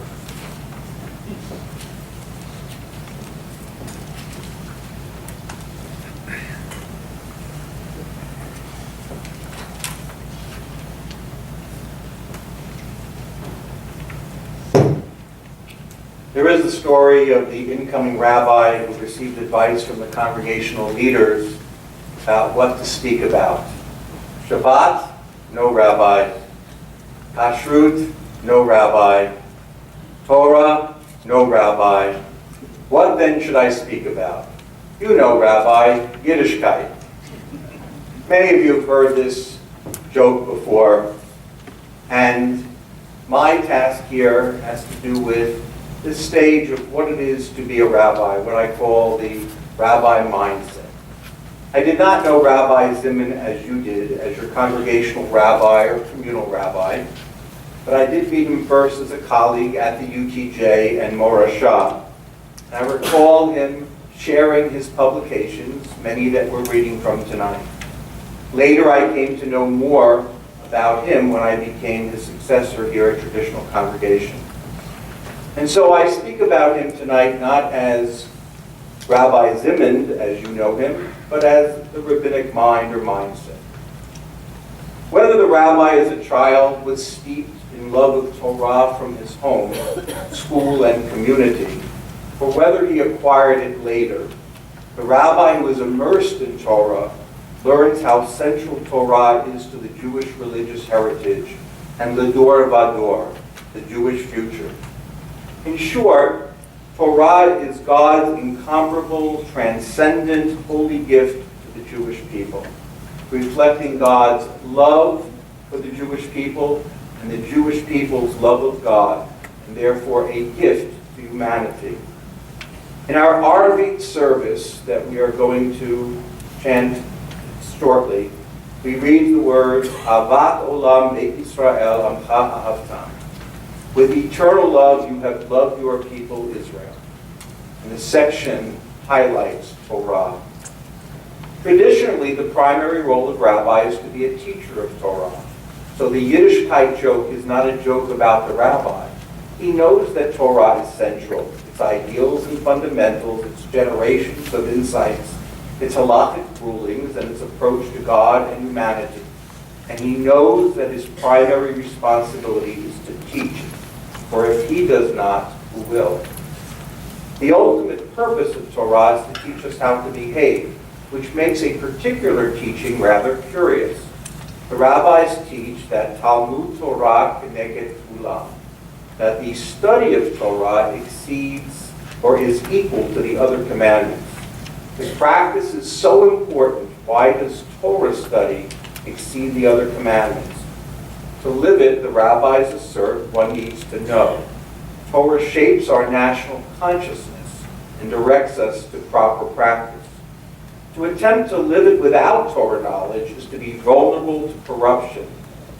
[SPEAKER 3] There is the story of the incoming rabbi who received advice from the congregational leaders about what to speak about. Shabbat, no rabbi. Kashrut, no rabbi. Torah, no rabbi. What then should I speak about? You know, Rabbi, Yiddishkeit. Many of you have heard this joke before, and my task here has to do with the stage of what it is to be a rabbi, what I call the rabbi mindset. I did not know Rabbi Zimand as you did, as your congregational rabbi or communal rabbi.
[SPEAKER 14] but I did meet him first as a colleague at the UTJ and Morashah. I recall him sharing his publications, many that we're reading from tonight. Later, I came to know more about him when I became his successor here at Traditional Congregation. And so I speak about him tonight not as Rabbi Zimand, as you know him, but as the rabbinic mind or mindset. Whether the rabbi as a child was steeped in love of Torah from his home, school, and community, or whether he acquired it later, the rabbi who is immersed in Torah learns how central Torah is to the Jewish religious heritage and the Dor Vador, the Jewish future. In short, Torah is God's incomparable, transcendent, holy gift to the Jewish people, reflecting God's love for the Jewish people and the Jewish people's love of God, and therefore a gift to humanity. In our Arvit service that we are going to chant shortly, we read the words, Avat Olam Beit Yisrael Amcha Ahavtam. With eternal love you have loved your people Israel. And the section highlights Torah. Traditionally, the primary role of rabbi is to be a teacher of Torah. So the Yiddishkeit joke is not a joke about the rabbi. He knows that Torah is central, its ideals and fundamentals, its generations of insights, its halakhic rulings, and its approach to God and humanity. And he knows that his primary responsibility is to teach it. For if he does not, who will? The ultimate purpose of Torah is to teach us how to behave, which makes a particular teaching rather curious. The rabbis teach that Talmud Torah Keneged Kulam, that the study of Torah exceeds or is equal to the other commandments. The practice is so important, why does Torah study exceed the other commandments? To live it, the rabbis assert, one needs to know. Torah shapes our national consciousness and directs us to proper practice. To attempt to live it without Torah knowledge is to be vulnerable to corruption,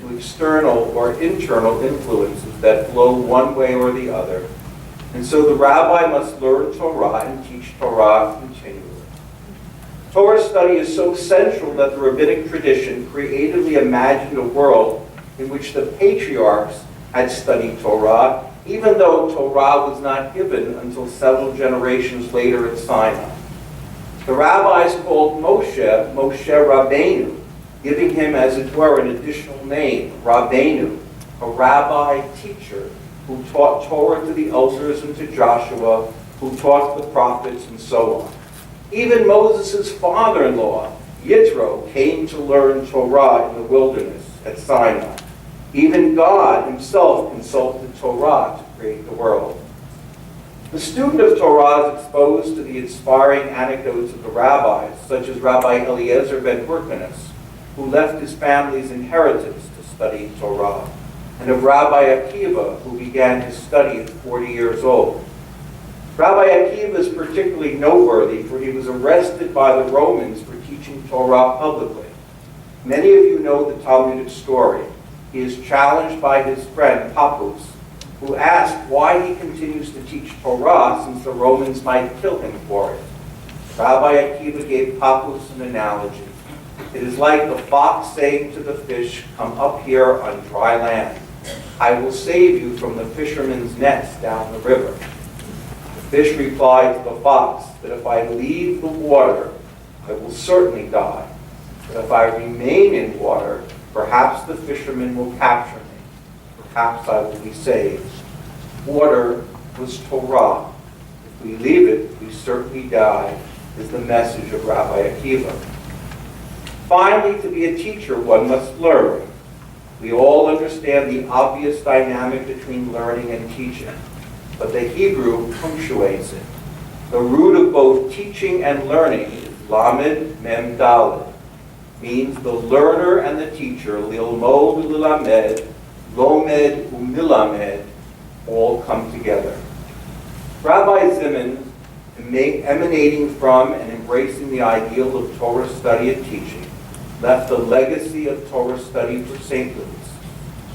[SPEAKER 14] to external or internal influences that flow one way or the other. And so the rabbi must learn Torah and teach Torah continually. Torah study is so central that the rabbinic tradition creatively imagined a world in which the patriarchs had studied Torah, even though Torah was not given until several generations later at Sinai. The rabbis called Moshe Rabbeinu, giving him, as it were, an additional name, Rabbeinu, a rabbi teacher who taught Torah to the elders and to Joshua, who taught the prophets, and so on. Even Moses' father-in-law, Yitro, came to learn Torah in the wilderness at Sinai. Even God himself consulted Torah to create the world. The student of Torah is exposed to the inspiring anecdotes of the rabbis, such as Rabbi Eliezer ben Hyrcanus, who left his family's inheritance to study Torah, and of Rabbi Akiva, who began his study at 40 years old. Rabbi Akiva is particularly noteworty, for he was arrested by the Romans for teaching Torah publicly. Many of you know the Talmudic story. He is challenged by his friend Pappus, who asked why he continues to teach Torah since the Romans might kill him for it. Rabbi Akiva gave Pappus an analogy. It is like the fox saying to the fish, "Come up here on dry land. I will save you from the fisherman's nets down the river." The fish replied to the fox that if I leave the water, I will certainly die. But if I remain in water, perhaps the fisherman will capture me. Perhaps I will be saved. Water was Torah. If we leave it, we certainly die, is the message of Rabbi Akiva. Finally, to be a teacher, one must learn. We all understand the obvious dynamic between learning and teaching, but the Hebrew punctuates it. The root of both teaching and learning is lamed mem daled, means the learner and the teacher, lilmod ulilamed, lomed umilamed, all come together. Rabbi Zimand, emanating from and embracing the ideal of Torah study and teaching, left a legacy of Torah study for saintliness.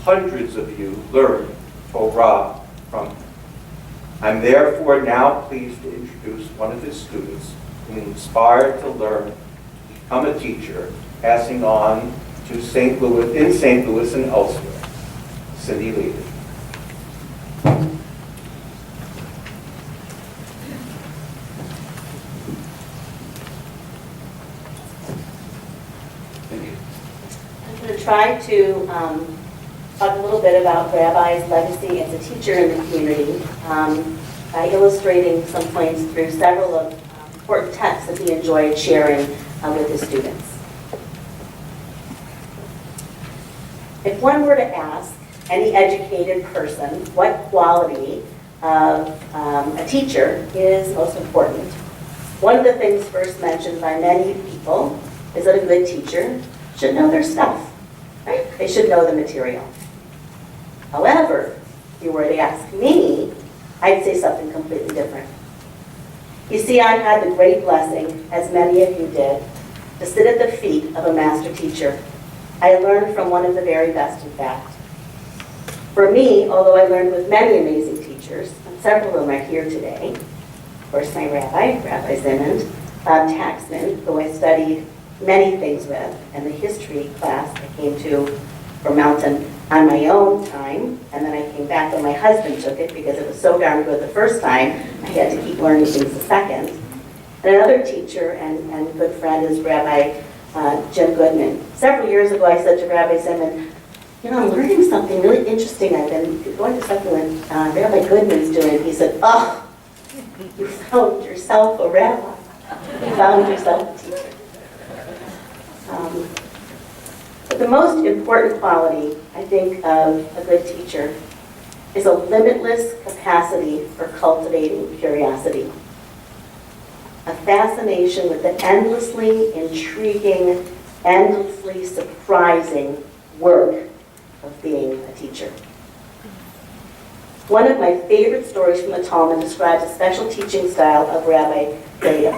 [SPEAKER 3] hundreds of you learned Torah from him. I'm therefore now pleased to introduce one of his students whom he inspired to learn to become a teacher, passing on to St. Louis and elsewhere, Cindy Levy.
[SPEAKER 16] I'm going to try to talk a little bit about Rabbi's legacy as a teacher in the community by illustrating some points through several of important texts that he enjoyed sharing with his students. If one were to ask any educated person what quality of a teacher is most important, one of the things first mentioned by many people is that a good teacher should know their stuff, right? They should know the material. However, if you were to ask me, I'd say something completely different. You see, I had the great blessing, as many of you did, to sit at the feet of a master teacher. I learned from one of the very best, in fact. For me, although I learned with many amazing teachers, and several of them are here today, of course my Rabbi Zimand, Bob Taxman, who I studied many things with, and the history class I came to for Mountain on my own time, and then I came back when my husband took it because it was so darn good the first time, I had to keep learning things the second. And another teacher and good friend is Rabbi Jim Goodman. Several years ago I said to Rabbi Zimand, you know, I'm learning something really interesting. I've been going to something that Rabbi Goodman's doing. He said, oh, you found yourself a rabbi. You found yourself a teacher. But the most important quality, I think, of a good teacher is a limitless capacity for cultivating curiosity. A fascination with the endlessly intriguing, endlessly surprising work of being a teacher. One of my favorite stories from the Talmud describes a special teaching style of Rabbi Breda.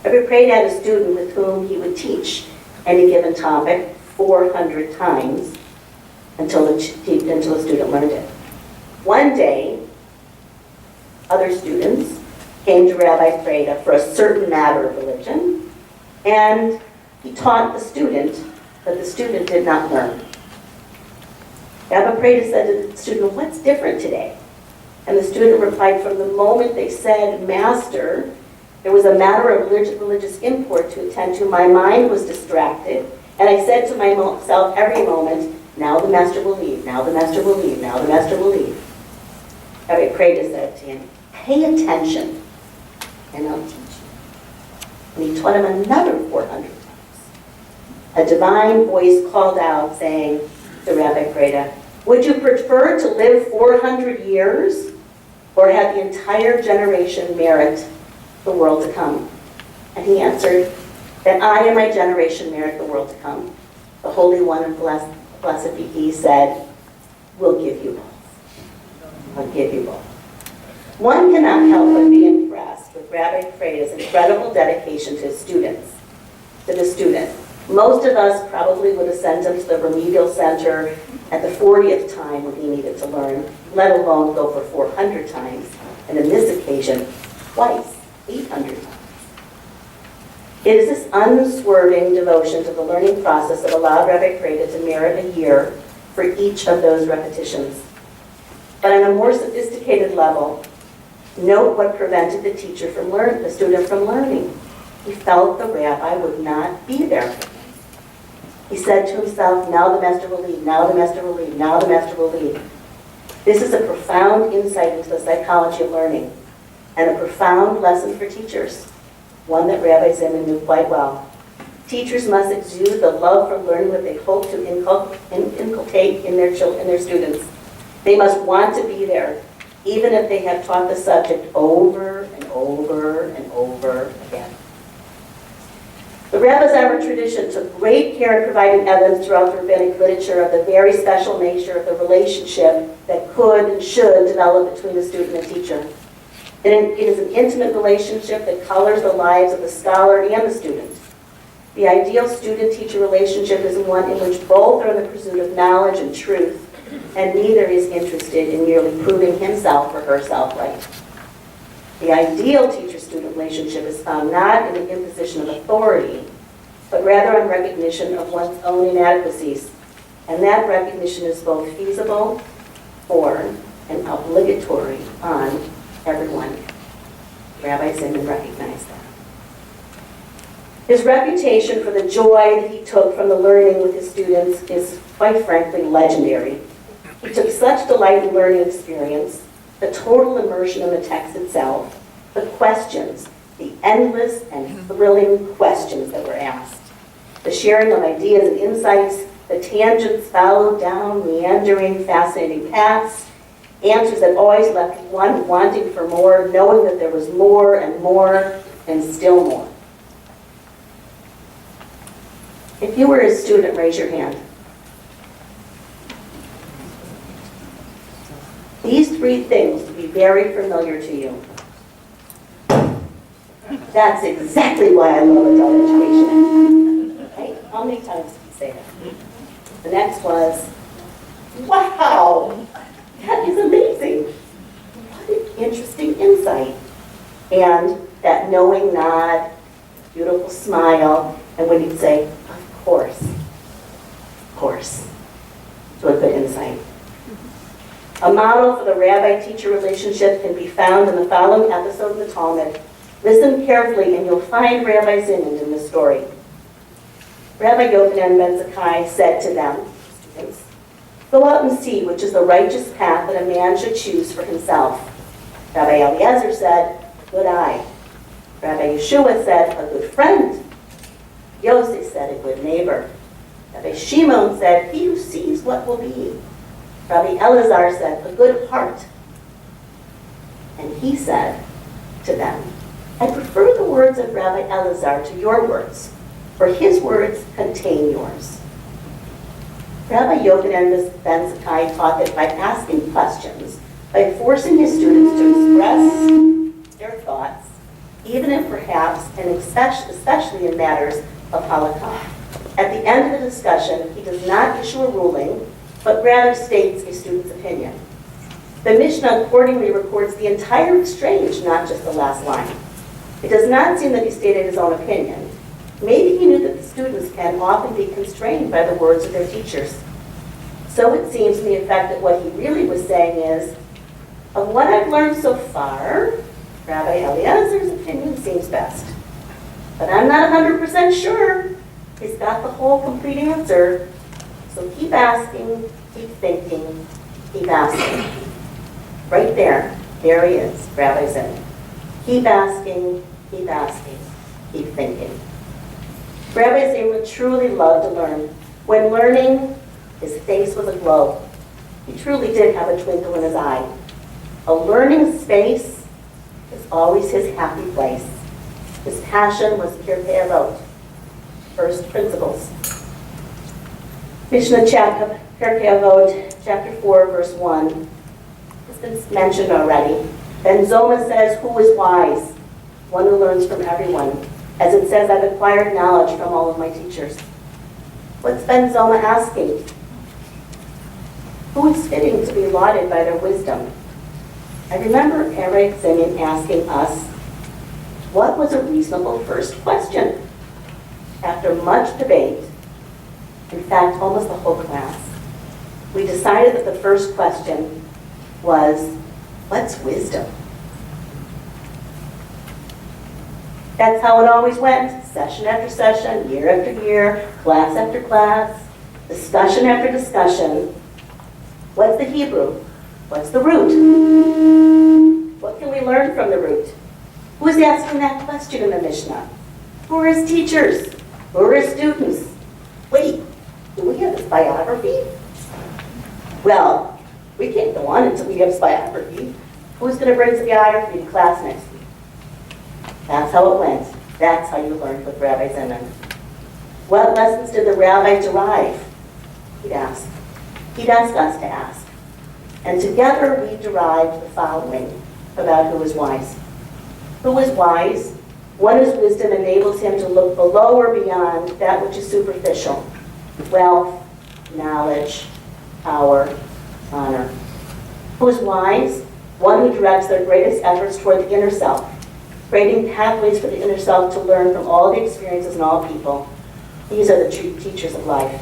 [SPEAKER 16] Rabbi Breda had a student with whom he would teach any given topic 400 times until the student learned it. One day, other students came to Rabbi Breda for a certain matter of religion, and he taught the student, but the student did not learn. Rabbi Breda said to the student, what's different today? And the student replied, from the moment they said, Master, there was a matter of religious import to attend to. My mind was distracted, and I said to myself every moment, now the master will leave, now the master will leave, now the master will leave. Rabbi Breda said to him, pay attention, and I'll teach you. And he taught him another 400 times. A divine voice called out, saying to Rabbi Breda, would you prefer to live 400 years or have the entire generation merit the world to come? And he answered, that I and my generation merit the world to come. The Holy One and blessed be He said, we'll give you both. I'll give you both. One cannot help but be impressed with Rabbi Breda's incredible dedication to his students, to the student. Most of us probably would have sent him to the remedial center at the 40th time when he needed to learn, let alone go for 400 times, and in this occasion, twice, 800 times. It is this unswerving devotion to the learning process that allowed Rabbi Breda to merit a year for each of those repetitions. But on a more sophisticated level, note what prevented the teacher from the student from learning. He felt the rabbi would not be there. He said to himself, now the master will leave, now the master will leave, now the master will leave. This is a profound insight into the psychology of learning and a profound lesson for teachers, one that Rabbi Zimand knew quite well. Teachers must exude the love for learning what they hope to inculcate in their students. They must want to be there, even if they have taught the subject over and over and over again. The Rebbe's tradition took great care in providing evidence throughout the rabbinic literature of the very special nature of the relationship that could and should develop between the student and teacher. It is an intimate relationship that colors the lives of the scholar and the student. The ideal student-teacher relationship is one in which both are in the pursuit of knowledge and truth, and neither is interested in merely proving himself or herself right. The ideal teacher-student relationship is found not in the imposition of authority, but rather on recognition of one's own inadequacies, and that recognition is both feasible for and obligatory on everyone. Rabbi Zimand recognized that. His reputation for the joy that he took from the learning with his students is, quite frankly, legendary. He took such delight in learning experience, the total immersion in the text itself, the questions, the endless and thrilling questions that were asked, the sharing of ideas and insights, the tangents followed down meandering, fascinating paths, answers that always left one wanting for more, knowing that there was more and still more. If you were a student, raise your hand. These three things will be very familiar to you. That's exactly why I love adult education. Right? How many times did you say that? The next was, wow, that is amazing. What an interesting insight. And that knowing nod, beautiful smile, and when you'd say, of course, to a good insight. A model for the rabbi-teacher relationship can be found in the following episode in the Talmud. Listen carefully and you'll find Rabbi Zimand in the story. Rabbi Yochanan ben Zakkai said to them, students, go out and see which is the righteous path that a man should choose for himself. Rabbi Eliezer said, a good eye. Rabbi Yeshua said, a good friend. Yosef said, a good neighbor. Rabbi Shimon said, he who sees what will be. Rabbi Elazar said, a good heart. And he said to them, I prefer the words of Rabbi Elazar to your words, for his words contain yours. Rabbi Yochanan ben Zakkai taught that by asking questions, by forcing his students to express their thoughts, even if perhaps, and especially in matters of halakha. At the end of the discussion, he does not issue a ruling, but rather states a student's opinion. The Mishnah accordingly records the entire exchange, not just the last line. It does not seem that he stated his own opinion. Maybe he knew that the students can often be constrained by the words of their teachers. So it seems to the effect that what he really was saying is, of what I've learned so far, Rabbi Eliezer's opinion seems best. But I'm not 100% sure he's got the whole complete answer. So keep asking, keep thinking, keep asking. Right there he is, Rabbi Zimand. Keep asking, keep thinking. Rabbi Zimand truly loved to learn. When learning, his face was aglow. He truly did have a twinkle in his eye. A learning space is always his happy place. His passion was Pirkei Avot, first principles. Mishnah chapter, Pirkei Avot, chapter 4, verse 1. It's been mentioned already. Ben Zoma says, who is wise? One who learns from everyone. As it says, I've acquired knowledge from all of my teachers. What's Ben Zoma asking? Who is fitting to be lauded by their wisdom? I remember Rabbi Zimand asking us, what was a reasonable first question? After much debate, in fact, almost the whole class, we decided that the first question was, what's wisdom? That's how it always went, session after session, year after year, class after class, discussion after discussion. What's the Hebrew? What's the root? What can we learn from the root? Who is asking that question in the Mishnah? Who are his teachers? Who are his students? Wait, do we have his biography? Well, we can't go on until we have his biography. Who's going to bring his biography to class next week? That's how it went. That's how you learned with Rabbi Zimand. What lessons did the rabbi derive? He'd ask. He'd ask us to ask. And together we derived the following about who is wise. Who is wise? One whose wisdom enables him to look below or beyond that which is superficial. Wealth, knowledge, power, honor. Who is wise? One who directs their greatest efforts toward the inner self, creating pathways for the inner self to learn from all the experiences and all people. These are the true teachers of life.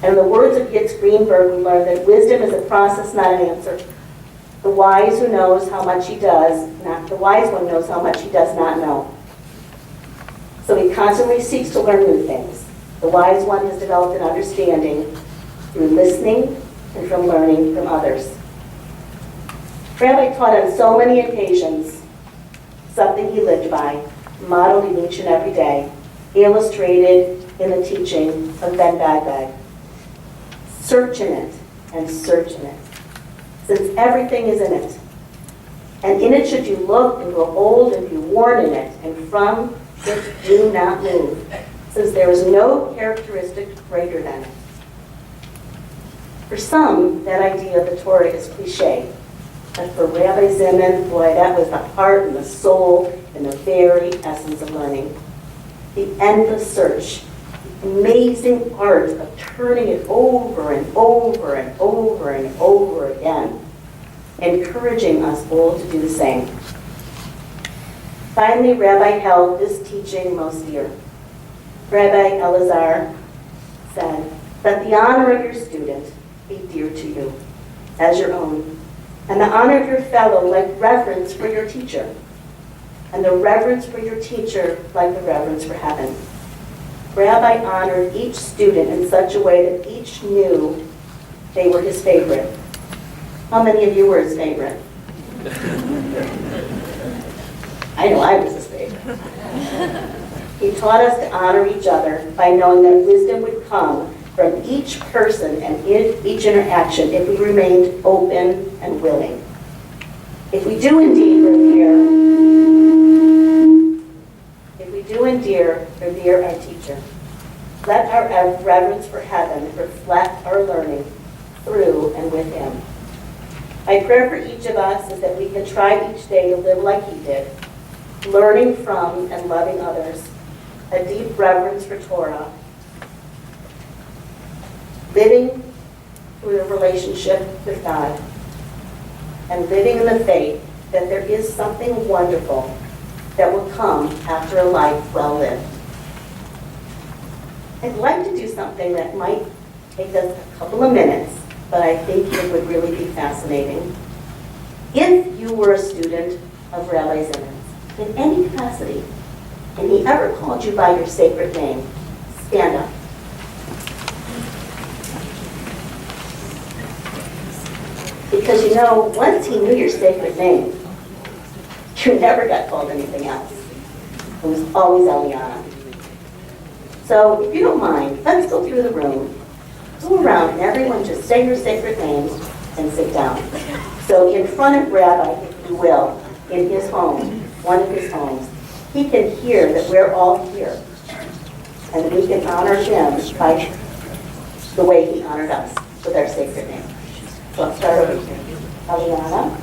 [SPEAKER 16] And in the words of Yitz Greenberg, we learn that wisdom is a process, not an answer. The wise who knows how much he does, not the wise one knows how much he does not know. So he constantly seeks to learn new things. The wise one has developed an understanding through listening and from learning from others. Rabbi taught on so many occasions something he lived by, modeled in each and every day, illustrated in the teaching of Ben Bagdag. Search in it and search in it, since everything is in it. And in it should you look and grow old and be worn in it, and from it do not move, since there is no characteristic greater than it. For some, that idea of the Torah is cliche. But for Rabbi Zimand, boy, that was the heart and the soul and the very essence of learning. The endless search, the amazing art of turning it over and over and over and over again, encouraging us all to do the same. Finally, Rabbi held this teaching most dear. Rabbi Elazar said, "Let the honor of your student be dear to you as your own, and the honor of your fellow like reverence for your teacher, and the reverence for your teacher like the reverence for heaven." Rabbi honored each student in such a way that each knew they were his favorite. How many of you were his favorite? I know I was his favorite. He taught us to honor each other by knowing that wisdom would come from each person and in each interaction if we remained open and willing. If we do indeed revere our teacher, let our reverence for heaven reflect our learning through and with him. My prayer for each of us is that we can try each day to live like he did, learning from and loving others, a deep reverence for Torah, living through a relationship with God, and living in the faith that there is something wonderful that will come after a life well lived. I'd like to do something that might take us a couple of minutes, but I think it would really be fascinating. If you were a student of Rabbi Zimand in any capacity, and he ever called you by your sacred name, stand up. Because you know, once he knew your sacred name, you never got called anything else. It was always Eliana. So if you don't mind, let's go through the room, go around, and everyone just say your sacred names and sit down. So in front of Rabbi, if you will, in his home, one of his homes, he can hear that we're all here. And we can honor him by the way he honored us with our sacred name. So I'll start over here. Eliana.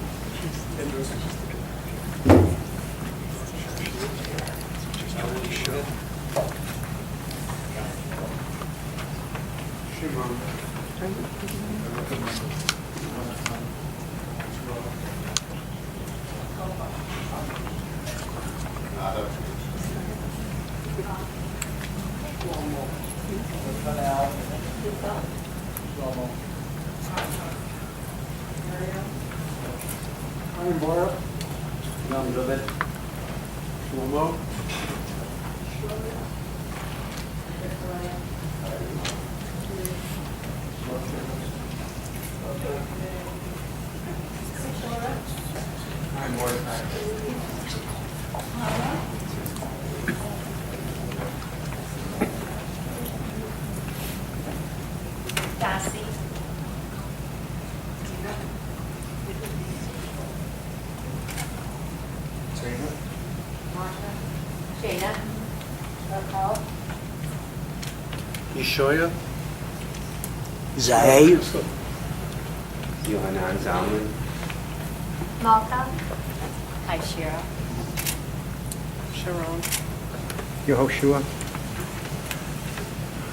[SPEAKER 3] Yeshoya.
[SPEAKER 17] Zahay.
[SPEAKER 3] Yohanan Zalman.
[SPEAKER 18] Malcolm. Hi, Shira.
[SPEAKER 3] Sharon. Yehoshua.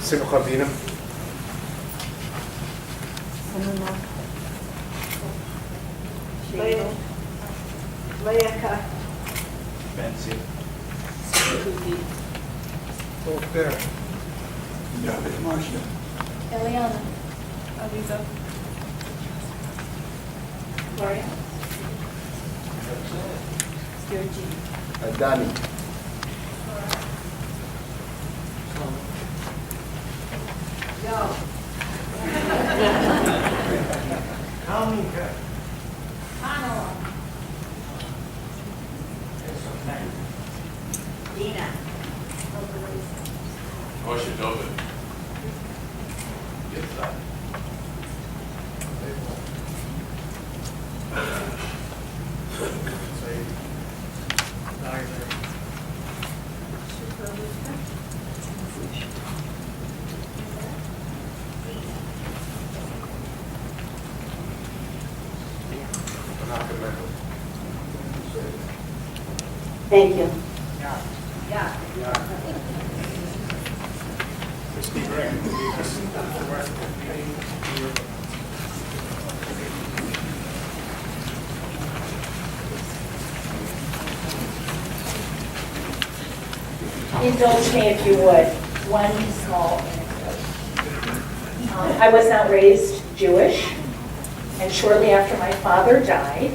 [SPEAKER 3] Simcha Bina.
[SPEAKER 5] Leah.
[SPEAKER 8] Betsy.
[SPEAKER 3] David Marcia.
[SPEAKER 13] Eliana. Aliza. Gloria.
[SPEAKER 3] Danny.
[SPEAKER 5] Dina.
[SPEAKER 12] Motion open. Yes, sir.
[SPEAKER 16] Thank you.
[SPEAKER 8] Christie Gray. Lead us through the rest of the meeting. Do your vote.
[SPEAKER 2] Indulge me if you would, one small anecdote. I was not raised Jewish, and shortly after my father died,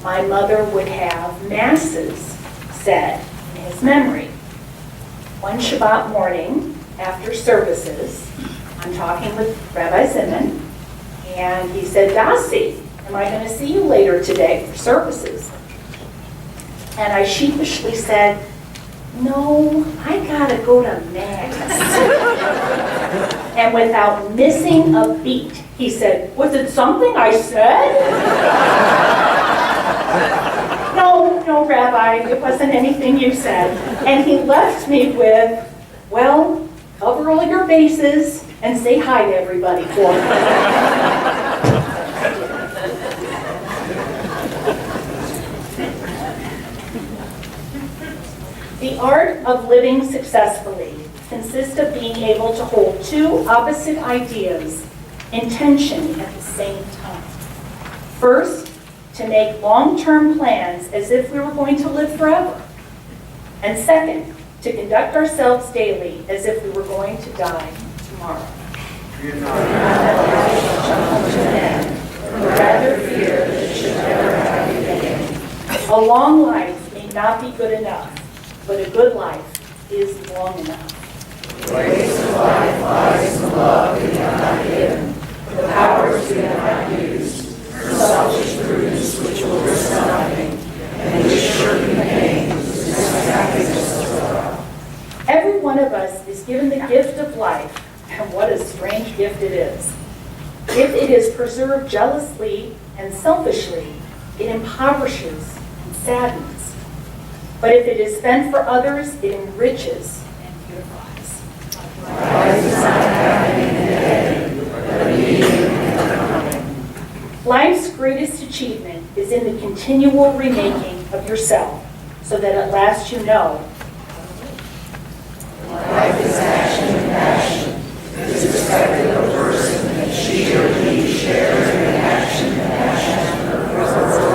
[SPEAKER 2] my mother would have masses said in his memory. One Shabbat morning, after services, I'm talking with Rabbi Zimand, and he said, Dasi, am I going to see you later today for services? And I sheepishly said, no, I gotta go to Mass. And without missing a beat, he said, was it something I said? No, Rabbi, it wasn't anything you said. And he left me with, well, cover all your bases and say hi to everybody for me. The art of living successfully consists of being able to hold two opposite ideas in tension at the same time. First, to make long-term plans as if we were going to live forever. And second, to conduct ourselves daily as if we were going to die tomorrow. Rather fear that it should never happen again. A long life may not be good enough, but a good life is long enough.
[SPEAKER 3] The ways of life lies in the love we have not given, the powers we have not used, for selfish prudence which will risk nothing, and which certain pain is happiness as well.
[SPEAKER 2] Every one of us is given the gift of life, and what a strange gift it is. If it is preserved jealously and selfishly, it impoverishes and saddens. But if it is spent for others, it enriches and beautifies.
[SPEAKER 3] Life is not happening today, but a meeting in the coming.
[SPEAKER 2] Life's greatest achievement is in the continual remaking of yourself, so that at last you know.
[SPEAKER 3] Life is action and passion. It is expected of a person that she or he shares in action and passion of her fellow.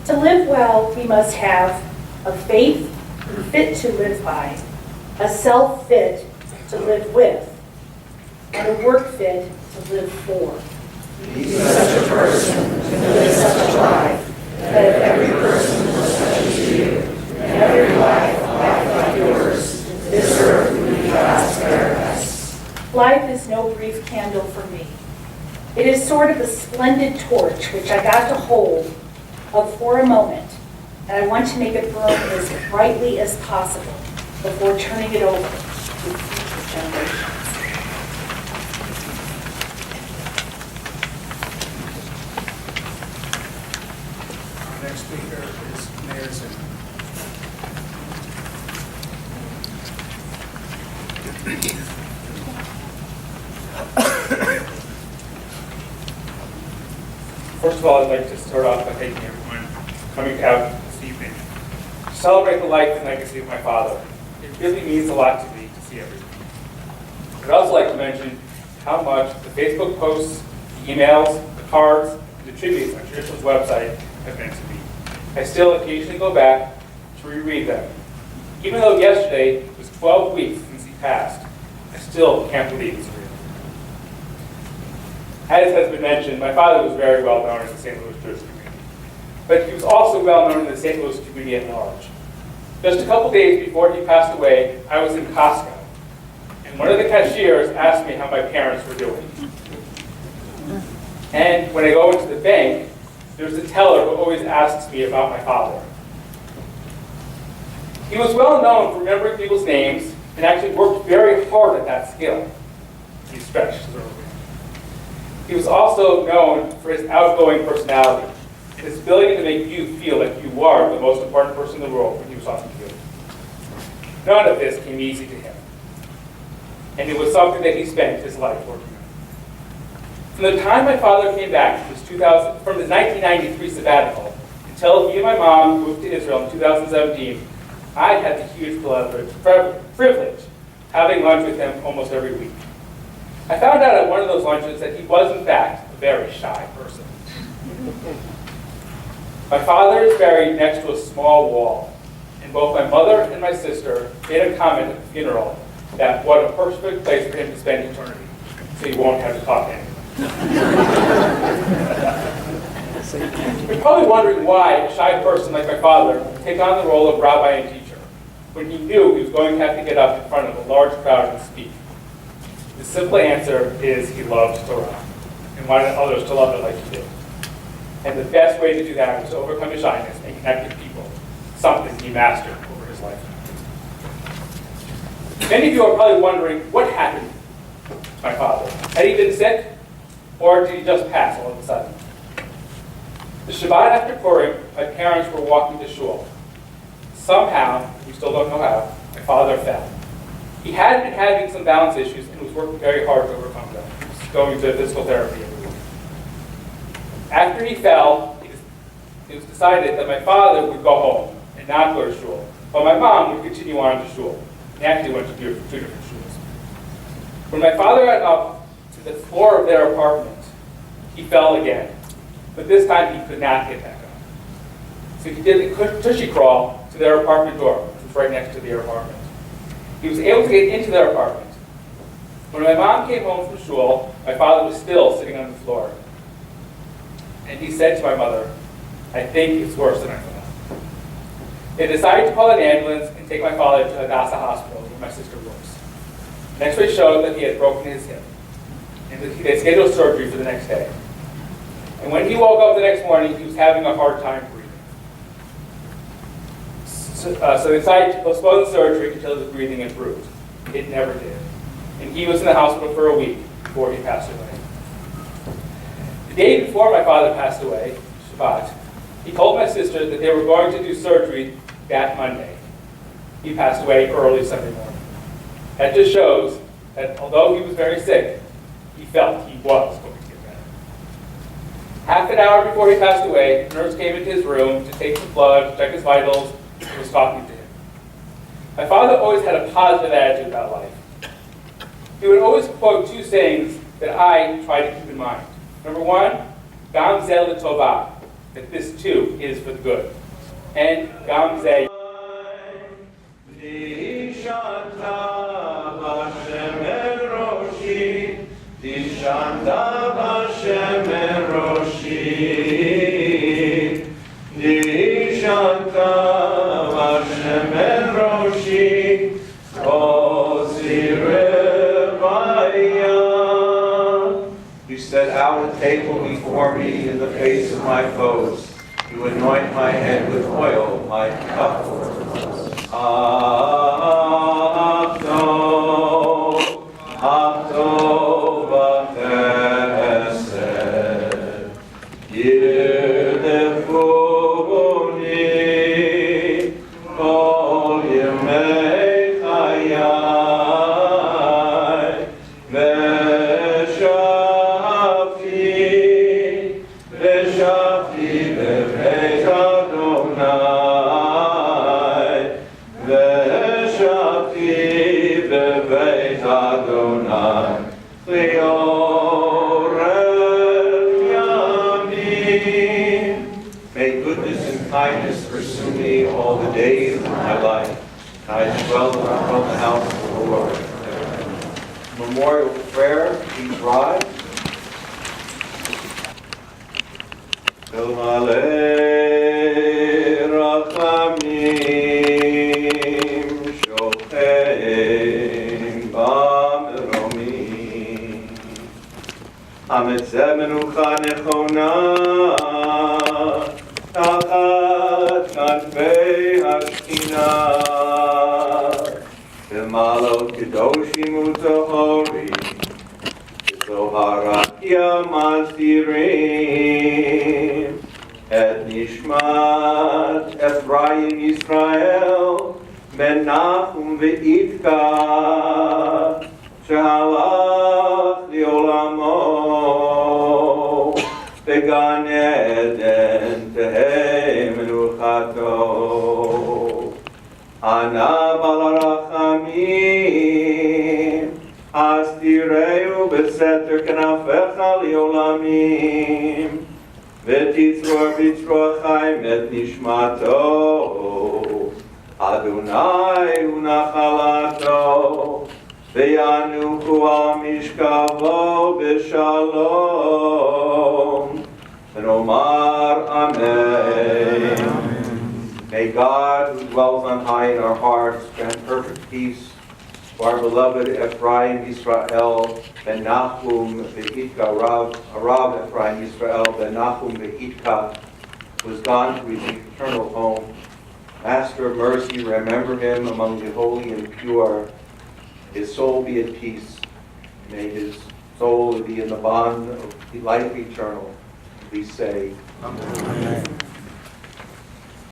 [SPEAKER 2] To live well, we must have a faith fit to live by, a self fit to live with, and a work fit to live for.
[SPEAKER 3] Be such a person to live such a life that if every person was such as you, and every life like yours, this earth would be God's paradise.
[SPEAKER 2] Life is no brief candle for me. It is sort of a splendid torch which I got to hold of for a moment, and I want to make it burn as brightly as possible before turning it over to future generations.
[SPEAKER 8] Our next speaker is Mayor Zimand.
[SPEAKER 17] First of all, I'd like to start off by thanking everyone for coming out this evening to celebrate the life and legacy of my father. It really means a lot to me to see everyone. I'd also like to mention how much the Facebook posts, the emails, the cards, and the tributes on Traditional's website have meant to me. I still occasionally go back to reread them. Even though yesterday was 12 weeks since he passed, I still can't believe it's real. As has been mentioned, my father was very well known in the St. Louis Jewish community, but he was also well known in the St. Louis community at large. Just a couple days before he passed away, I was in Costco, and one of the cashiers asked me how my parents were doing. And when I go into the bank, there's a teller who always asks me about my father. He was well known for remembering people's names and actually worked very hard at that skill. He stretched his arm. He was also known for his outgoing personality and his ability to make you feel like you are the most important person in the world when he was talking to you. None of this came easy to him, and it was something that he spent his life working on. From the time my father came back from his 1993 sabbatical until he and my mom moved to Israel in 2017, I had the huge privilege having lunch with him almost every week. I found out at one of those lunches that he was, in fact, a very shy person. My father is buried next to a small wall, and both my mother and my sister made a comment at the funeral that what a perfect place for him to spend eternity, so he won't have to talk to anyone. You're probably wondering why a shy person like my father would take on the role of rabbi and teacher when he knew he was going to have to get up in front of a large crowd and speak. The simple answer is he loved Torah and wanted others to love it like he did. And the best way to do that was to overcome his shyness and connect with people, something he mastered over his lifetime. Many of you are probably wondering what happened to my father. Had he been sick? Or did he just pass all of a sudden? The Shabbat after Purim, my parents were walking to shul. Somehow, we still don't know how, my father fell. He had been having some balance issues and was working very hard to overcome them. He was going to physical therapy every week. After he fell, it was decided that my father would go home and not go to shul, while my mom would continue on to shul. They actually went to two different shuls. When my father got up to the floor of their apartment, he fell again. But this time he could not get back up. So he did a tushy crawl to their apartment door, which was right next to their apartment. He was able to get into their apartment. When my mom came home from shul, my father was still sitting on the floor. And he said to my mother, "I think it's worse than I thought." They decided to call an ambulance and take my father to Hadassah Hospital, where my sister works. An x-ray showed that he had broken his hip, and that they scheduled surgery for the next day. And when he woke up the next morning, he was having a hard time breathing. So they decided to postpone the surgery until his breathing improved. It never did. And he was in the hospital for a week before he passed away. The day before my father passed away, Shabbat, he told my sister that they were going to do surgery that Monday. He passed away early Sunday morning. That just shows that although he was very sick, he felt he was going to get better. Half an hour before he passed away, a nurse came into his room to take some blood, check his vitals, and was talking to him. My father always had a positive attitude about life. He would always quote two sayings that I try to keep in mind. Number one, Gam Zeh L'Tovah, that this too is for the good. And Gam Zeh.
[SPEAKER 19] You set out a table before me in the face of my foes. You anoint my head with oil, my cup overflows. Adonai, all the days of my life. I dwell in the house of the Lord. Memorial prayer, please rise. Malay Rachamim Shochein B'Meromim Hametzeh Menucha Nechona Tachat Kanfei Hashchina B'malot Kedoshim U'Tohorim Zoharakia Masirim Et Nishmat Ephraim Yisrael Menachum Ve'itka Shehalach Liolamo Began Eden Tehei Menuchato Ana Balarachamim Astireu beseter knafecha liolamim V'titzror b'tzror chaim et nishmato Adonai unachalato V'yanuchu al mishkavo b'shalom V'nomar Amen. May God, who dwells on high in our hearts, grant perfect peace to our beloved Ephraim Yisrael ben Nachum Be'itka, Rav Ephraim Yisrael ben Nachum Be'itka, who has gone to his eternal home. Master of mercy, remember him among the holy and pure. His soul be at peace. May his soul be in the bond of life eternal. We say, Amen.